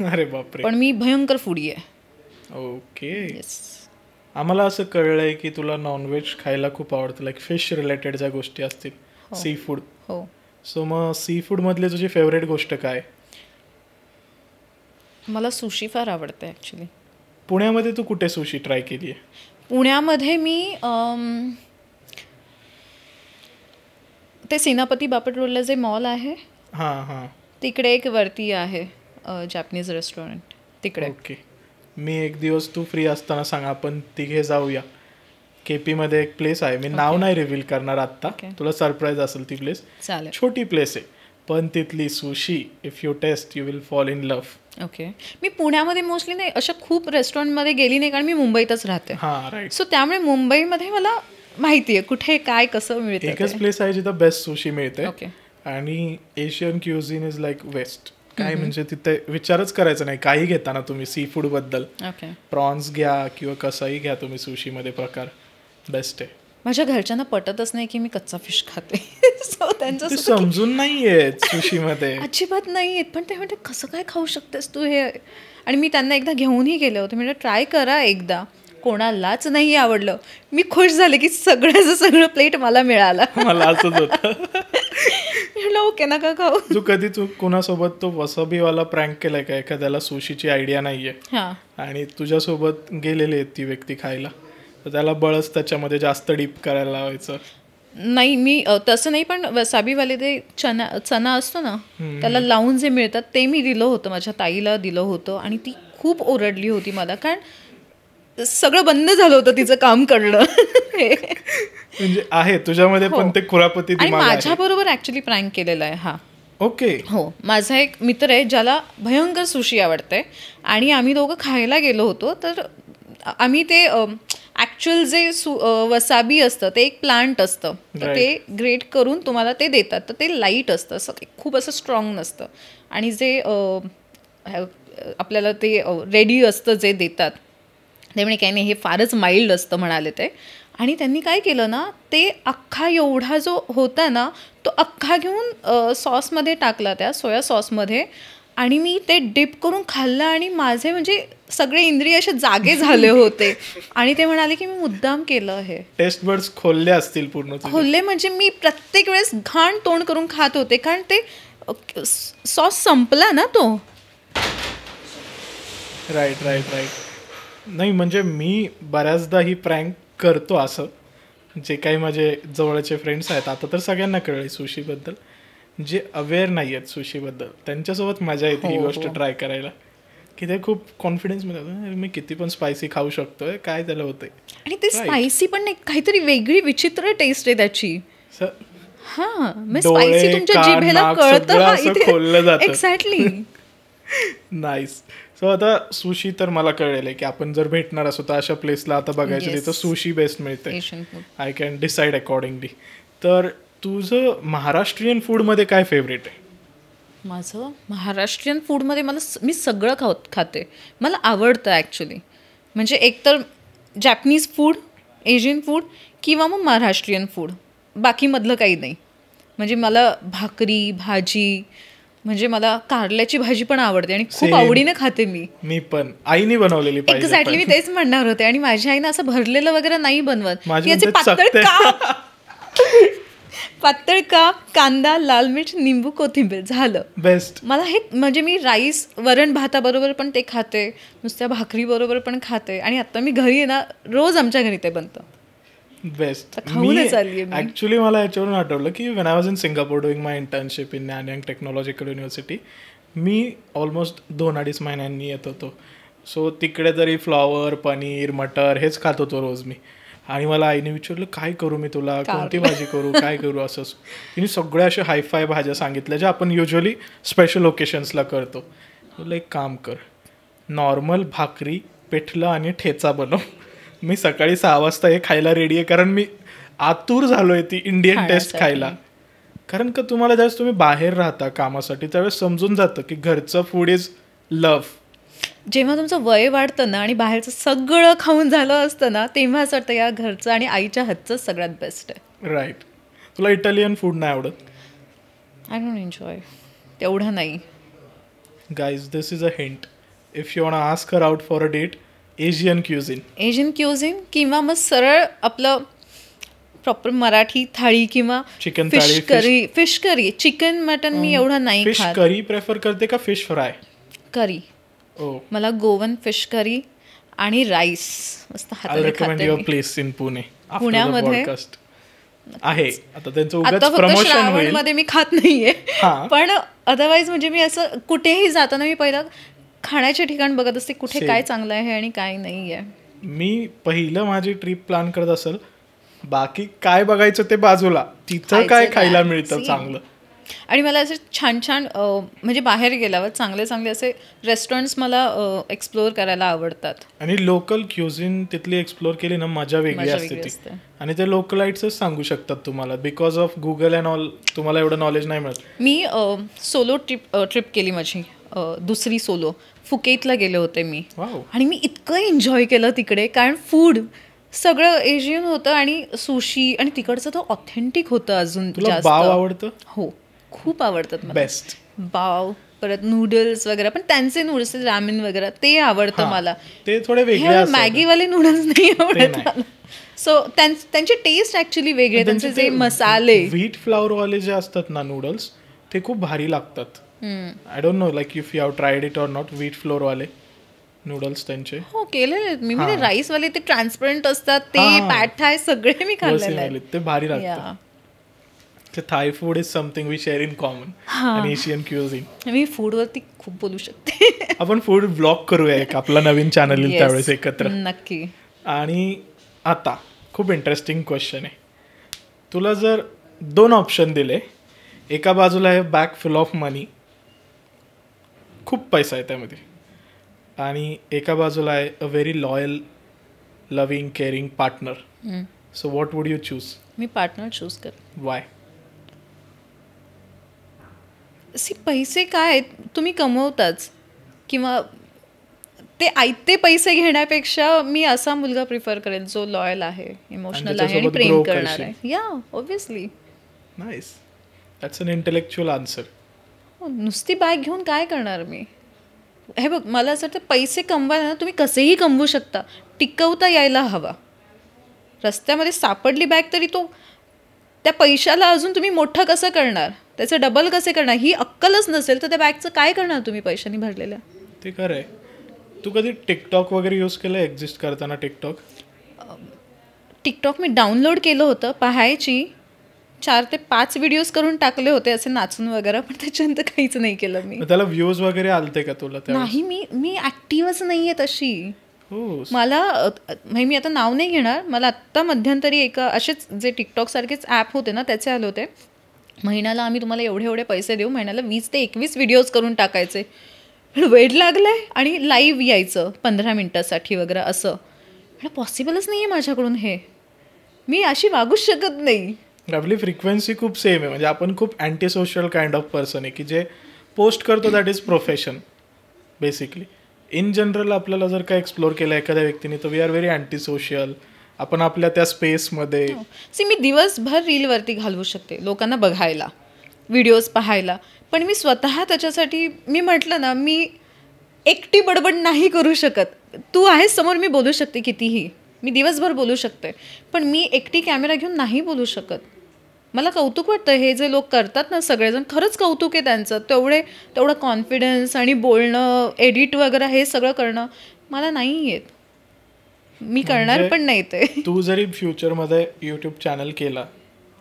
अरे बापरे. पण मी भयंकर फूडी आहे. ओके. येस. आम्हाला असं कळलंय की तुला नॉनव्हेज खायला खूप आवडतं, लाईक फिश रिलेटेड ज्या गोष्टी असतील, सी फूड. हो. सो मग सी फूड मधली तुझी फेवरेट गोष्ट काय? मला सुशी फार आवडते ॲक्च्युली. पुण्यामध्ये तू कुठे सुशी ट्राय केली आहे? पुण्यामध्ये मी ते सेनापती बापट रोडला जे मॉल आहे हां हां. तिकडे एक वरती आहे जॅपनीज रेस्टॉरंट, तिकडे. ओके. मी एक दिवस तू फ्री असताना सांग, आपण तिघे जाऊया. केपी मध्ये एक प्लेस आहे, मी नाव नाही रिव्हील करणार आत्ता, तुला सरप्राईज असेल ती प्लेस. चालेल. छोटी प्लेस आहे पण तिथली sushi if you taste you will fall in love. Okay. मी पुण्यामध्ये मोस्टली नाही अशा खूप रेस्टॉरंटमध्ये गेली नाही, कारण मी मुंबईतच राहते. हां राईट. सो त्यामुळे मुंबईमध्ये मला माहिती आहे कुठे काय कसं मिळतं. एकच प्लेस आहे जिथं बेस्ट सुशी मिळते. ओके. आणि Asian cuisine is like waste. काय म्हणजे तिथे विचारच करायचा नाही काही घेताना तुम्ही सी फूड बद्दल. ओके. प्रॉन्स घ्या किंवा कसंही घ्या तुम्ही, सुशी मध्ये प्रकार बेस्ट आहे. माझ्या घरच्यांना पटतच नाही की मी कच्चा फिश खाते. सो त्यांचं समजून नाहीये सुशी मध्ये अजिबात नाही येत. पण ते म्हणते कसं काय खाऊ शकतेस तू हे. आणि मी त्यांना एकदा घेऊनही गेले होते, म्हणजे ट्राय करा एकदा. कोणालाच नाही आवडलं. मी खुश झाले की सगळ्याचं सगळं प्लेट मला मिळाला. मला असंच होतं. ओके नका खाऊ. तू कधी तू कुणासोबत तो वसाबीवाला प्रँक केलाय का? एखाद्याला सुशीची आयडिया नाहीये आणि तुझ्यासोबत गेलेली आहे ती व्यक्ती खायला, तर त्याला बळच त्याच्यामध्ये जास्त डीप करायला लावायचं? नाही, मी तसं नाही. पण वसाबीवाले ते चना असतो ना, त्याला लावून जे मिळतात ते मी दिलं होतं, माझ्या ताईला दिलं होतं. आणि ती खूप ओरडली होती मला, कारण सगळं बंद झालं होतं तिचं काम करणं. म्हणजे आहे तुझ्यामध्ये पण ते खुरापती दिमाग आहे. माझ्या बरोबर ऍक्च्युली प्रँक केलेला आहे हा. ओके. हो. माझा एक मित्र आहे ज्याला भयंकर सुशी आवडते, आणि आम्ही दोघं खायला गेलो होतो. तर आम्ही ते ॲक्च्युअल जे वसाबी असतं ते एक प्लांट असतं, तर ते ग्रेट करून तुम्हाला ते देतात. तर ते लाईट असतं, असं खूप असं स्ट्रॉंग नसतं. आणि जे आपल्याला ते रेडी असतं जे देतात, ते म्हणे काही नाही हे फारच माइल्ड असतं म्हणाले ते. आणि त्यांनी काय केलं ना, ते अख्खा एवढा जो होता ना तो अख्खा घेऊन सॉसमध्ये टाकला, त्या सोया सॉसमध्ये. आणि मी ते डिप करून खाल्लं आणि माझे म्हणजे सगळे इंद्रिय असे जागे झाले होते. आणि ते म्हणाले की मी मुद्दाम केलं हे. टेस्ट बर्ड्स खोलले असतील पूर्ण. खोलले म्हणजे मी प्रत्येक वेळेस घाण तोंड करून खात होते, कारण ते सॉस संपला ना तो. Right right right. नाही म्हणजे मी बऱ्याचदा ही प्रँक करतो असं. जे काही माझे जवळचे फ्रेंड्स आहेत, आता तर सगळ्यांना कळले सुशीबद्दल, जे अवेअर नाही आहेत सुशीबद्दल, त्यांच्यासोबत मजा येते ही गोष्ट ट्राय करायला. की ते खूप कॉन्फिडन्समध्ये होतं, मी किती पण स्पायसी खाऊ शकतोय, काय त्याला होतंय. आणि ते स्पायसी पण नाही, काहीतरी वेगळी विचित्र टेस्ट आहे त्याची. हा, स्पायसी तुमच्या जिभेला कळतं. खोललं जातं. एक्झॅक्टली. नाईस. सो आता सुशी तर मला कळलेलं आहे की आपण जर भेटणार असो तर अशा प्लेसला आता बघायचं तिथं सुशी बेस्ट मिळते. I can decide accordingly. तर तुझं महाराष्ट्रीयन फूडमध्ये काय फेवरेट आहे? माझं महाराष्ट्रीयन फूडमध्ये मी सगळं खाते. मला आवडतं ॲक्च्युली. म्हणजे एकतर जॅपनीज फूड, एशियन फूड किंवा मग महाराष्ट्रीयन फूड. बाकीमधलं काही नाही. म्हणजे मला भाकरी, भाजी, म्हणजे मला कारल्याची भाजी पण आवडते आणि खूप आवडीने खाते मी पण. आईने बनवलेली पाहिजे. एक्झॅक्टली, मी तेच म्हणणार होते. आणि माझ्या आईनं असं भरलेलं वगैरे नाही बनवत. पातळ काप, कांदा, लाल मिर्च, निंबू, कोथिंबीर, झालं. बेस्ट. मला हे म्हणजे मी राईस, वरण भाताबरोबर पण ते खाते, नुसत्या भाकरी बरोबर पण खाते. आणि आता मी घरी आहे ना, रोज आमच्या घरी ते बनतं. बेस्ट. खाऊनच आली. ऍक्च्युली मला याच्यावरून आठवलं की when I was in Singapore doing my internship in Nanyang Technological University, मी ऑलमोस्ट 2-2.5 महिन्यांनी येत होतो. सो तिकडे तरी फ्लॉवर, पनीर, मटर हेच खात होतो रोज मी. आणि मला आईने विचारलं काय करू मी तुला, कोणती भाजी करू, काय करू, असं. तिने सगळ्या अशा हायफाय भाज्या सांगितल्या ज्या आपण युजली स्पेशल ओकेशन्सला करतो. एक काम कर, नॉर्मल भाकरी, पिठलं आणि ठेचा बनव. मी सकाळी 6 वाजता हे खायला रेडी आहे, कारण मी आतुर झालोय ती इंडियन टेस्ट खायला. कारण का तुम्हाला ज्यावेळेस तुम्ही बाहेर राहता कामासाठी त्यावेळेस समजून जातं की घरचं फूड इज लव्ह. जेव्हा तुमचं वय वाढतं ना आणि बाहेरचं सगळं खाऊन झालं असतं ना, तेव्हा असं वाटतं या घरचं आणि आईच्या हातचं सगळ्यात बेस्ट आहे. राईट. तुला इटालियन फूड नाही आवडत? I don't enjoy. तेवढं नाही. Guys, this is a hint. If you want ask her out for a date, Asian cuisine किंवा मग सरळ आपलं प्रॉपर मराठी थाळी किंवा chicken fish curry. Chicken mutton मी एवढं नाही फिश खात. करी प्रेफर करते का फिश फ्राय? करी. ओ, मला गोवन फिश करी आणि राईस मस्त आय हाताने रेकमेंड खाते your me. Place in Pune. पुण्यामध्ये आहे आता त्यांचं आता उगाच फक्त प्रमोशन श्रावण होईल. मध्ये मी खात नाहीये, हा. पण अदरवाईज म्हणजे मी असं कुठेही जाताना मी पहिला खाण्याचे ठिकाण बघत असते, कुठे Same. काय चांगलं आहे आणि काय नाहीये. मी पहिलं माझी ट्रिप प्लॅन करत असेल, बाकी काय बघायचं ते बाजूला, तिथं काय खायचं खायला काय? मिळतं See. चांगलं. आणि मला असे छान छान म्हणजे बाहेर गेल्यावर चांगले चांगले असे रेस्टॉरंट्स मला एक्सप्लोअर करायला आवडतात. आणि लोकल क्युझिन तिथली एक्सप्लोर केली ना, मजा वेगळी मजा असते वेगळी ती. असते. आणि ते लोकलाइट्सच सांगू शकतात तुम्हाला. Because of Google and all तुम्हाला एवढं नॉलेज नाही मिळत. मी सोलो ट्रिप केली माझी, दुसरी सोलो फुकेतला गेले होते मी. वाव. आणि मी इतकं एन्जॉय केलं तिकडे, कारण फूड सगळं एशियन होतं आणि सुशी, आणि तिकडचं तर ऑथेंटिक होतं अजून तुला जास्त. बाव आवडतं? हो, खूप आवडतात मला. बेस्ट. बाव, परत नूडल्स वगैरे, पण त्यांचे नूडल्स रॅमेन वगैरे ते आवडतं मला. ते थोडे वेगळे हे असतात. मॅगीवाले नूडल्स नाही आवडत नाही. मला. सो त्यांची टेस्ट ऍक्च्युली वेगळे, त्यांचे जे मसाले व्हीट फ्लावर वाले जे असतात ना नूडल्स, ते खूप भारी लागतात. I don't know like if you have tried it or not. Wheat flour वाले नूडल्स त्यांचे हो केलेले मी. ते राईस वाले ते ट्रान्सपरंट असतात, ते पॅट थाय सगळे मी खाल्लेले आहेत. ते भारी लागतात. Thai food is something we share in common. आणि एशियन क्युझिन. मी फूडवरती खूप बोलू शकते. आपण फूड ब्लॉग करूया एक, आपला नवीन चॅनल येईल त्यावेळेस एकत्र. नक्की. आणि आता खूप इंटरेस्टिंग क्वेश्चन आहे. तुला जर 2 ऑप्शन दिले, एका बाजूला आहे बॅग फुल ऑफ मनी, खूप पैसा आहे त्यामध्ये, आणि एका बाजूला आहे a very loyal loving caring partner. So what would you choose? Me partner choose कर. वाय? पैसे काय तुम्ही कमवताच, किंवा ते आयते पैसे घेण्यापेक्षा मी असा मुलगा प्रिफर करेल जो लॉयल आहे, इमोशनल आहे आणि प्रेम करणार आहे. Yeah obviously. Nice. That's an intellectual answer. नुसती बॅग घेऊन काय करणार मी? हे बघ, मला असं वाटतं पैसे कमवायला ना तुम्ही कसेही कमवू शकता, टिकवता यायला हवा. रस्त्यामध्ये सापडली बॅग तरी तो त्या पैशाला अजून तुम्ही मोठं कसं करणार, त्याचं डबल कसे करणार, ही अक्कलच नसेल तर त्या बॅगचं काय करणार तुम्ही पैशाने भरलेल्या? ते खरं आहे. तू कधी टिकटॉक वगैरे यूज केलं एक्झिस्ट करताना? टिकटॉक मी डाउनलोड केलं होतं, पाहायची, 4 ते 5 व्हिडिओज करून टाकले होते असे नाचून वगैरे, पण त्याच्यानंतर काहीच नाही केलं मी. त्याला व्ह्यूज वगैरे आलते का तुला? नाही, मी ऍक्टिव्हच नाहीये तशी. मला मी आता नाव नाही घेणार, मला आत्ता मध्यंतरी एका असेच जे टिकटॉक सारखेच ॲप होते ना त्याचे आले होते, महिन्याला आम्ही तुम्हाला एवढे एवढे पैसे देऊ, महिन्याला 20 ते 21 व्हिडिओज करून टाकायचे. वेळ लागलाय आणि लाईव्ह यायचं 15 मिनिटासाठी वगैरे असं. पॉसिबलच नाही आहे माझ्याकडून, हे मी अशी वागूच शकत नाही. आपली फ्रिक्वेन्सी खूप सेम आहे. म्हणजे आपण खूप antisocial kind of person आहे की जे पोस्ट करतो that is profession basically. In general आपल्याला जर काय एक्सप्लोर केलं एखाद्या व्यक्तीने तर we are very antisocial. आपण आपल्या त्या स्पेसमध्ये मी दिवसभर रीलवरती घालवू शकते लोकांना बघायला, व्हिडिओज पाहायला, पण मी स्वतः त्याच्यासाठी मी म्हटलं ना, मी एकटी बडबड नाही करू शकत. तू आहेस समोर, मी बोलू शकते कितीही, मी दिवसभर बोलू शकते, पण मी एकटी कॅमेरा घेऊन नाही बोलू शकत. मला कौतुक वाटतं हे जे लोक करतात ना सगळेजण, खरंच कौतुक आहे त्यांचं. तेवढं कॉन्फिडन्स आणि बोलणं, एडिट वगैरे हे सगळं करणं मला नाही येत. मी करणार पण नाही ते. तू जरी फ्युचरमध्ये यूट्यूब चॅनल केला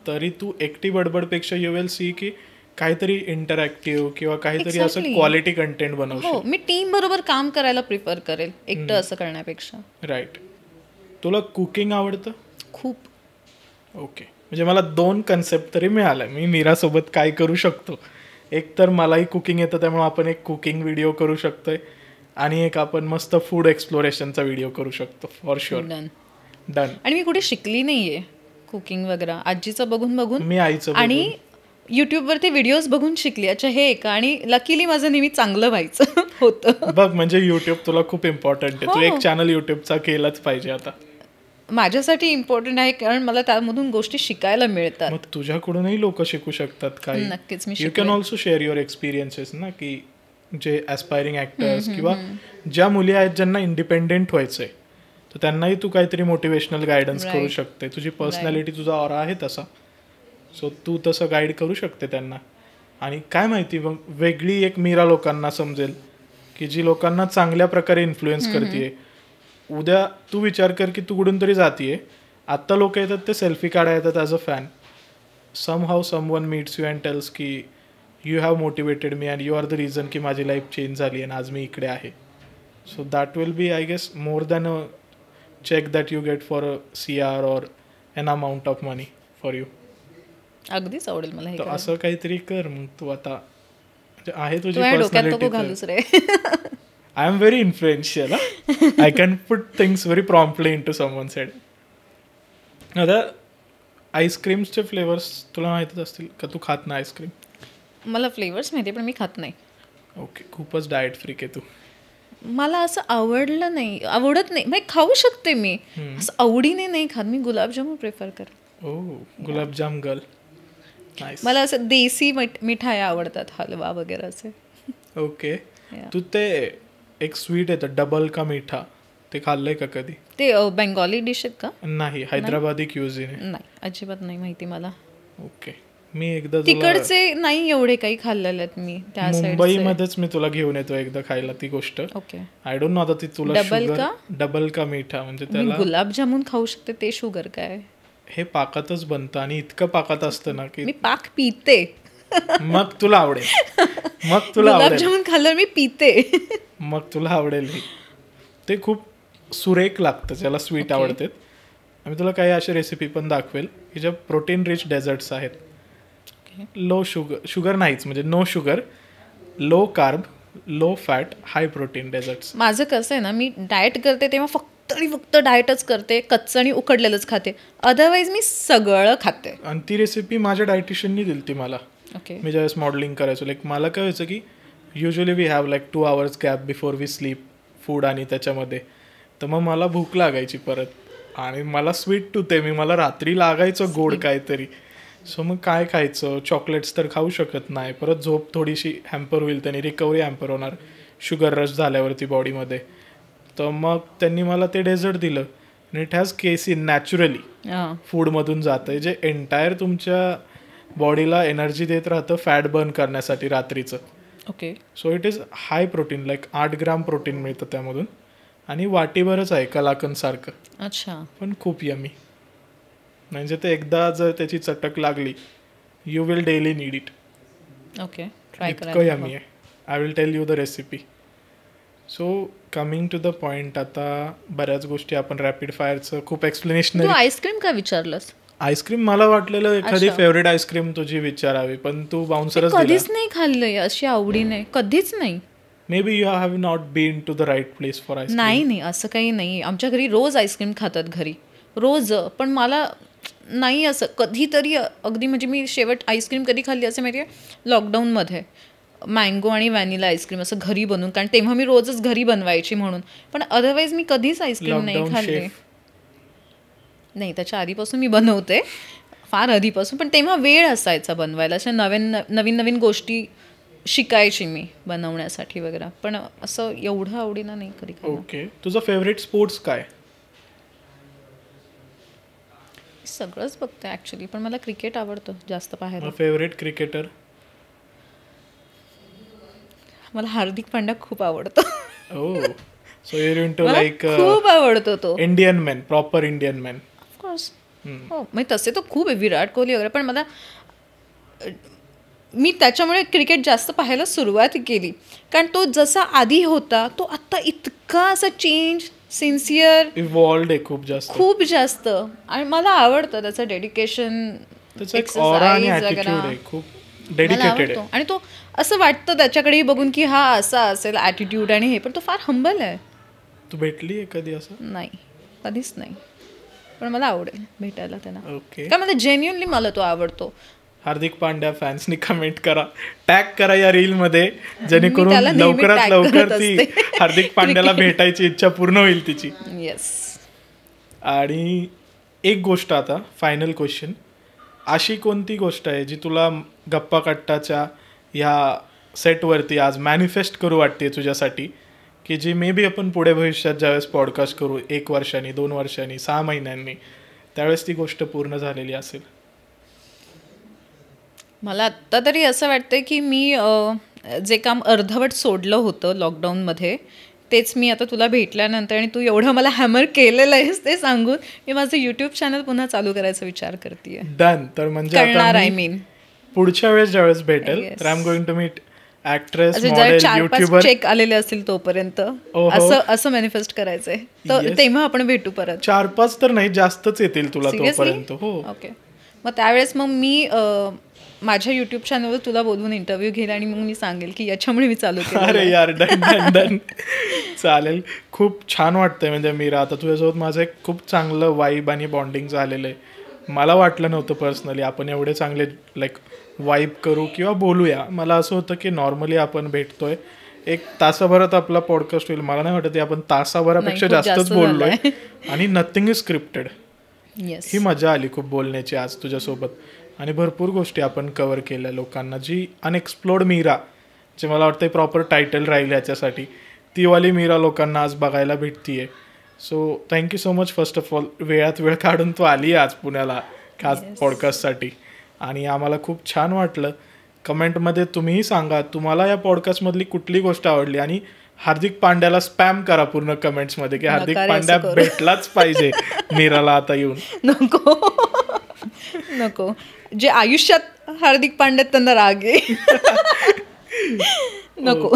तरी तू एकटी बडबडपेक्षा यू विल सी की काहीतरी इंटरॅक्टिव्ह किंवा काहीतरी असं क्वालिटी कंटेंट बनवशील. हो, मी टीम बरोबर काम करायला प्रिफर करेल एकटं असं करण्यापेक्षा. राईट. तुला कुकिंग आवडतं? खूप. ओके. म्हणजे मला 2 कन्सेप्ट तरी मिळाल्या. मी मीरासोबत काय करू शकतो. एक तर मलाही कुकिंग येतं त्यामुळे आपण एक कुकिंग व्हिडिओ करू शकतोय, आणि एक आपण मस्त फूड एक्सप्लोरेशनचा व्हिडिओ करू शकतो. For sure. डन. आणि मी कुठे शिकली नाहीये कुकिंग वगैरे, आजीचं बघून मी आईचं आणि युट्यूबवरती व्हिडिओज बघून शिकली. अच्छा, हे का, आणि लकीली माझं नेहमी चांगलं व्हायचं होतं. बघ, म्हणजे युट्यूब तुला खूप इम्पॉर्टंट आहे. तू एक चॅनल युट्यूबचा केलाच पाहिजे आता. माझ्यासाठी इम्पॉर्टंट आहे, कारण मला त्यामधून गोष्टी शिकायला मिळतात. मग तुझ्याकडूनही लोक शिकू शकतात काही. नक्कीच me you can also share your experiences ना, की जे ॲस्पायरिंग ॲक्टर्स किंवा ज्या मुली आहेत ज्यांना इंडिपेंडेंट व्हायचंय, तर त्यांनाही तू काहीतरी मोटिवेशनल गायडन्स करू शकते. तुझी पर्सनॅलिटी, तुझा ऑरा आहे तसा, सो तू तसं गाईड करू शकते त्यांना. आणि काय माहिती मग वेगळी एक मीरा लोकांना समजेल, की जी लोकांना चांगल्या प्रकारे इन्फ्लुएन्स करते. उद्या तू विचार कर की तू कुठून तरी जातीये, आत्ता लोक येतात ते सेल्फी काढा येतात as a fan. Somehow someone meets you and tells की you have motivated me and you are the reason की माझी लाईफ चेंज झाली आणि आज मी इकडे आहे. So that will be I guess more than a check that you get for a CR or an amount of money for you. अगदीच आवडेल मला हे. तर असं काहीतरी कर. मग तू आता आहे तुझी personality. I am very influential. I can put things very promptly into someone's head. आता आईस्क्रीमचे फ्लेवर्स तुला माहितीच असतील का? तू खात नाही आईस्क्रीम? मला फ्लेवर्स माहिती पण मी खात नाही. ओके, खूपच डाएट फ्रीक आहे तू. मला असं आवडत नाही. म्हणजे खाऊ शकते मी, असं आवडीने नाही खात. मी गुलाबजामुन प्रेफर कर. गुलाबजाम गर्ल. मला असं देसी मिठाया आवडतात, हलवा वगैरे असे. ओके, तू ते एक स्वीट येतं डबल का मीठा, ते खाल्लंय का कधी? ते बेंगॉली डिश आहेत का? नाही, हैदराबादी क्युझिन आहे. नाही, अजिबात नाही माहिती मला. ओके, मी एकदा तिकडचे नाही एवढे काही खाल्लेले आहेत मी. त्या मुंबईमध्येच मी तुला घेऊन येतो एकदा खायला ती गोष्ट. ओके, आय डोंट नो आता ती तुला डबल का मीठा म्हणजे त्याला. गुलाबजामुन खाऊ शकते, ते शुगर काय? हे पाकातच बनतं आणि इतकं पाकात असतं ना की मी पाक पिते. मग तुला आवडेल. गुलाबजामुन खाल्लं मी पिते. मग तुला आवडेल. ते खूप सुरेख लागतं, ज्याला स्वीट आवडते. आम्ही तुला काही अशा रेसिपी पण दाखवेल की ज्या प्रोटीन रिच डेझर्ट्स आहेत. लो शुगर नाहीच, म्हणजे no sugar, low carb, low fat, high protein desserts. माझं कसं आहे ना, मी डाएट करते तेव्हा फक्त डाएटच करते, कच्चं आणि उकडलेलंच खाते. अदरवाईज मी सगळं खाते. आणि ती रेसिपी माझ्या डायटिशियननी दिली ती मला. मी ज्यावेळेस मॉडेलिंग करायचो, लाईक मला काय व्हायचं की usually we have like 2 hours gap before we sleep food, आणि त्याच्यामध्ये तर मग मला भूक लागायची परत, आणि मला स्वीट टूथ आहे, मला रात्री लागायचं गोड काहीतरी. सो मग काय खायचं? चॉकलेट्स तर खाऊ शकत नाही, परत झोप थोडीशी हॅम्पर होईल, त्यांनी रिकव्हरी हॅम्पर होणार शुगर रश झाल्यावरती बॉडीमध्ये. तर मग त्यांनी मला ते डेझर्ट दिलं आणि इट हॅज केसीन नॅचरली फूडमधून जातं, जे एंटायर तुमच्या बॉडीला एनर्जी देत राहतं फॅट बर्न करण्यासाठी रात्रीचं. Okay, so it is high protein, like 8 gram protein मिळतं त्यामधून, आणि वाटीभरच आहे कलाकंदसारखं. अच्छा, पण खूप यमी. म्हणजे ते एकदा जर त्याची चटक लागली, you will daily need it. Okay, try करा. इतकं यमी आहे. I will tell you the recipe. So coming to the point, आता बऱ्याच गोष्टी आपण रॅपिड फायरचं खूप एक्सप्लेनेशन. तू आईस्क्रीम का विचारलंस? आईस्क्रीम मला वाटलेलं एखादी फेवरेट आईस्क्रीम तुझी विचारावी, पण तू बाउन्सरच दिला. कधीच नाही खाल्लंय अशी आवडीने, कधीच नाही. Maybe you have not been to the right place for ice cream. नाही, असं काही नाही. आमच्या घरी रोज आईस्क्रीम खातात घरी, रोज. पण मला नाही असं कधीतरी अगदी. म्हणजे मी शेवट आईस्क्रीम कधी खाल्ली असं माहिती आहे? लॉकडाऊनमध्ये मँगो आणि व्हॅनिला आईस्क्रीम असं घरी बनवून, कारण तेव्हा मी रोजच घरी बनवायची म्हणून. पण अदरवाईज मी कधीच आईस्क्रीम नाही खाल्ली. नाही, त्याच्या आधीपासून मी बनवते, फार आधीपासून. पण तेव्हा वेळ असायचा बनवायला, अशा नवीन गोष्टी शिकायची मी बनवण्यासाठी वगैरे. पण असं एवढं आवडीनं नाही कधी. ओके, तुझा फेवरेट स्पोर्ट्स काय? सगळंच बघते ऍक्च्युली, पण मला क्रिकेट आवडतं जास्त पाहायला. Favourite cricketer? मला हार्दिक पांड्या खूप आवडतो. सो यू इनटू लाईक खूप आवडतो तो. Indian man, proper Indian man. Of course. हो, म्हणजे तसे तो खूप आहे, विराट कोहली वगैरे. पण मला, मी त्याच्यामुळे क्रिकेट जास्त पाहायला सुरुवात केली, कारण तो जसा आधी होता तो आत्ता इतका असा चेंज, सिन्सिअर, इव्हॉल्व्ड आहे खूप जास्त. आणि मला आवडतं त्याचं डेडिकेशन, एक्सरसाइज वगैरे, खूप डेडिकेटेड आहे. आणि तो असं वाटतं त्याच्याकडे बघून की हा असा असेल ॲटिट्यूड आणि हे, पण तो फार हंबल आहे. तू भेटली आहे कधी असं? नाही, कधीच नाही. पण मला आवडेल भेटायला त्यांना. ओके, का मला जेन्युअनली मला तो आवडतो. हार्दिक पांड्या फॅन्सनी कमेंट करा, टॅग करा या रील मध्ये, जेणेकरून लवकरात लवकर ती हार्दिक पांड्याला भेटायची इच्छा पूर्ण होईल तिची. येस. आणि एक गोष्ट आता फायनल क्वेश्चन, अशी कोणती गोष्ट आहे जी तुला गप्पा कट्टाच्या ह्या सेटवरती आज मॅनिफेस्ट करू वाटते तुझ्यासाठी, की जी मे बी आपण पुढे भविष्यात ज्यावेळेस पॉडकास्ट करू 1 वर्षांनी, 2 वर्षांनी, 6 महिन्यांनी, त्यावेळेस ती गोष्ट पूर्ण झालेली असेल? मला आत्ता तरी असं वाटतं की मी जे काम अर्धवट सोडलं होतं लॉकडाऊनमध्ये तेच मी आता तुला भेटल्यानंतर आणि तू एवढं मला हॅमर केलेलं आहेस ते सांगून मी माझं युट्यूब चॅनल पुन्हा चालू करायचा विचार करते. डन. तर म्हणजे करणार आता आय मी मीन पुढच्या वेळेस ज्यावेळेस भेटेल Yes. तर I am going to meet actress, असे मॉडेल, 4-5 युट्यूबर. चेक आलेले असतील तोपर्यंत असं मॅनिफेस्ट करायचंय तर Yes. तेव्हा आपण भेटू परत. 4-5 तर नाही, जास्तच येतील तुला तोपर्यंत. हो. ओके. मग त्यावेळेस मग मी माझ्या युट्यूब चॅनलवर तुला बोलवून इंटरव्ह्यू घेईल आणि मग मी सांगेल की याच्यामुळे मी चालू केलं. अरे यार, डन डन डन. चालेल. खूप छान वाटतंय. म्हणजे मीरा, आता तुझ्यासोबत माझं एक खूप चांगलं वाईब आणि बॉन्डिंग झालेलं आहे. मला वाटलं नव्हतं पर्सनली आपण एवढे चांगले लाईक वाईब करू किंवा बोलूया. मला असं होतं की नॉर्मली आपण भेटतोय 1 तासाभरात आपला पॉडकास्ट होईल. मला नाही वाटत की आपण तासाभरापेक्षा नाही, खूप जास्तच जास्त बोललोय. झालंय. आणि नथिंग इज स्क्रिप्टेड. येस. ही मजा आली खूप बोलण्याची आज तुझ्यासोबत. आणि भरपूर गोष्टी आपण कव्हर केल्या लोकांना. जी अनएक्सप्लोर्ड मीरा, जे मला वाटतं प्रॉपर टायटल राहील याच्यासाठी, ती वाली मीरा लोकांना आज बघायला भेटतीये. So thank you so much. First of all वेळात वेळ काढून तू आली आज पुण्याला खास पॉडकास्टसाठी आणि आम्हाला खूप छान वाटलं. कमेंटमध्ये तुम्हीही सांगा तुम्हाला या पॉडकास्टमधली कुठली गोष्ट आवडली आणि हार्दिक पांड्याला स्पॅम करा पूर्ण कमेंट्समध्ये की हार्दिक पांड्या भेटलाच पाहिजे मीराला आता येऊन. नको जे आयुष्यात हार्दिक पांड्यात त्यांना राग आहे. नको.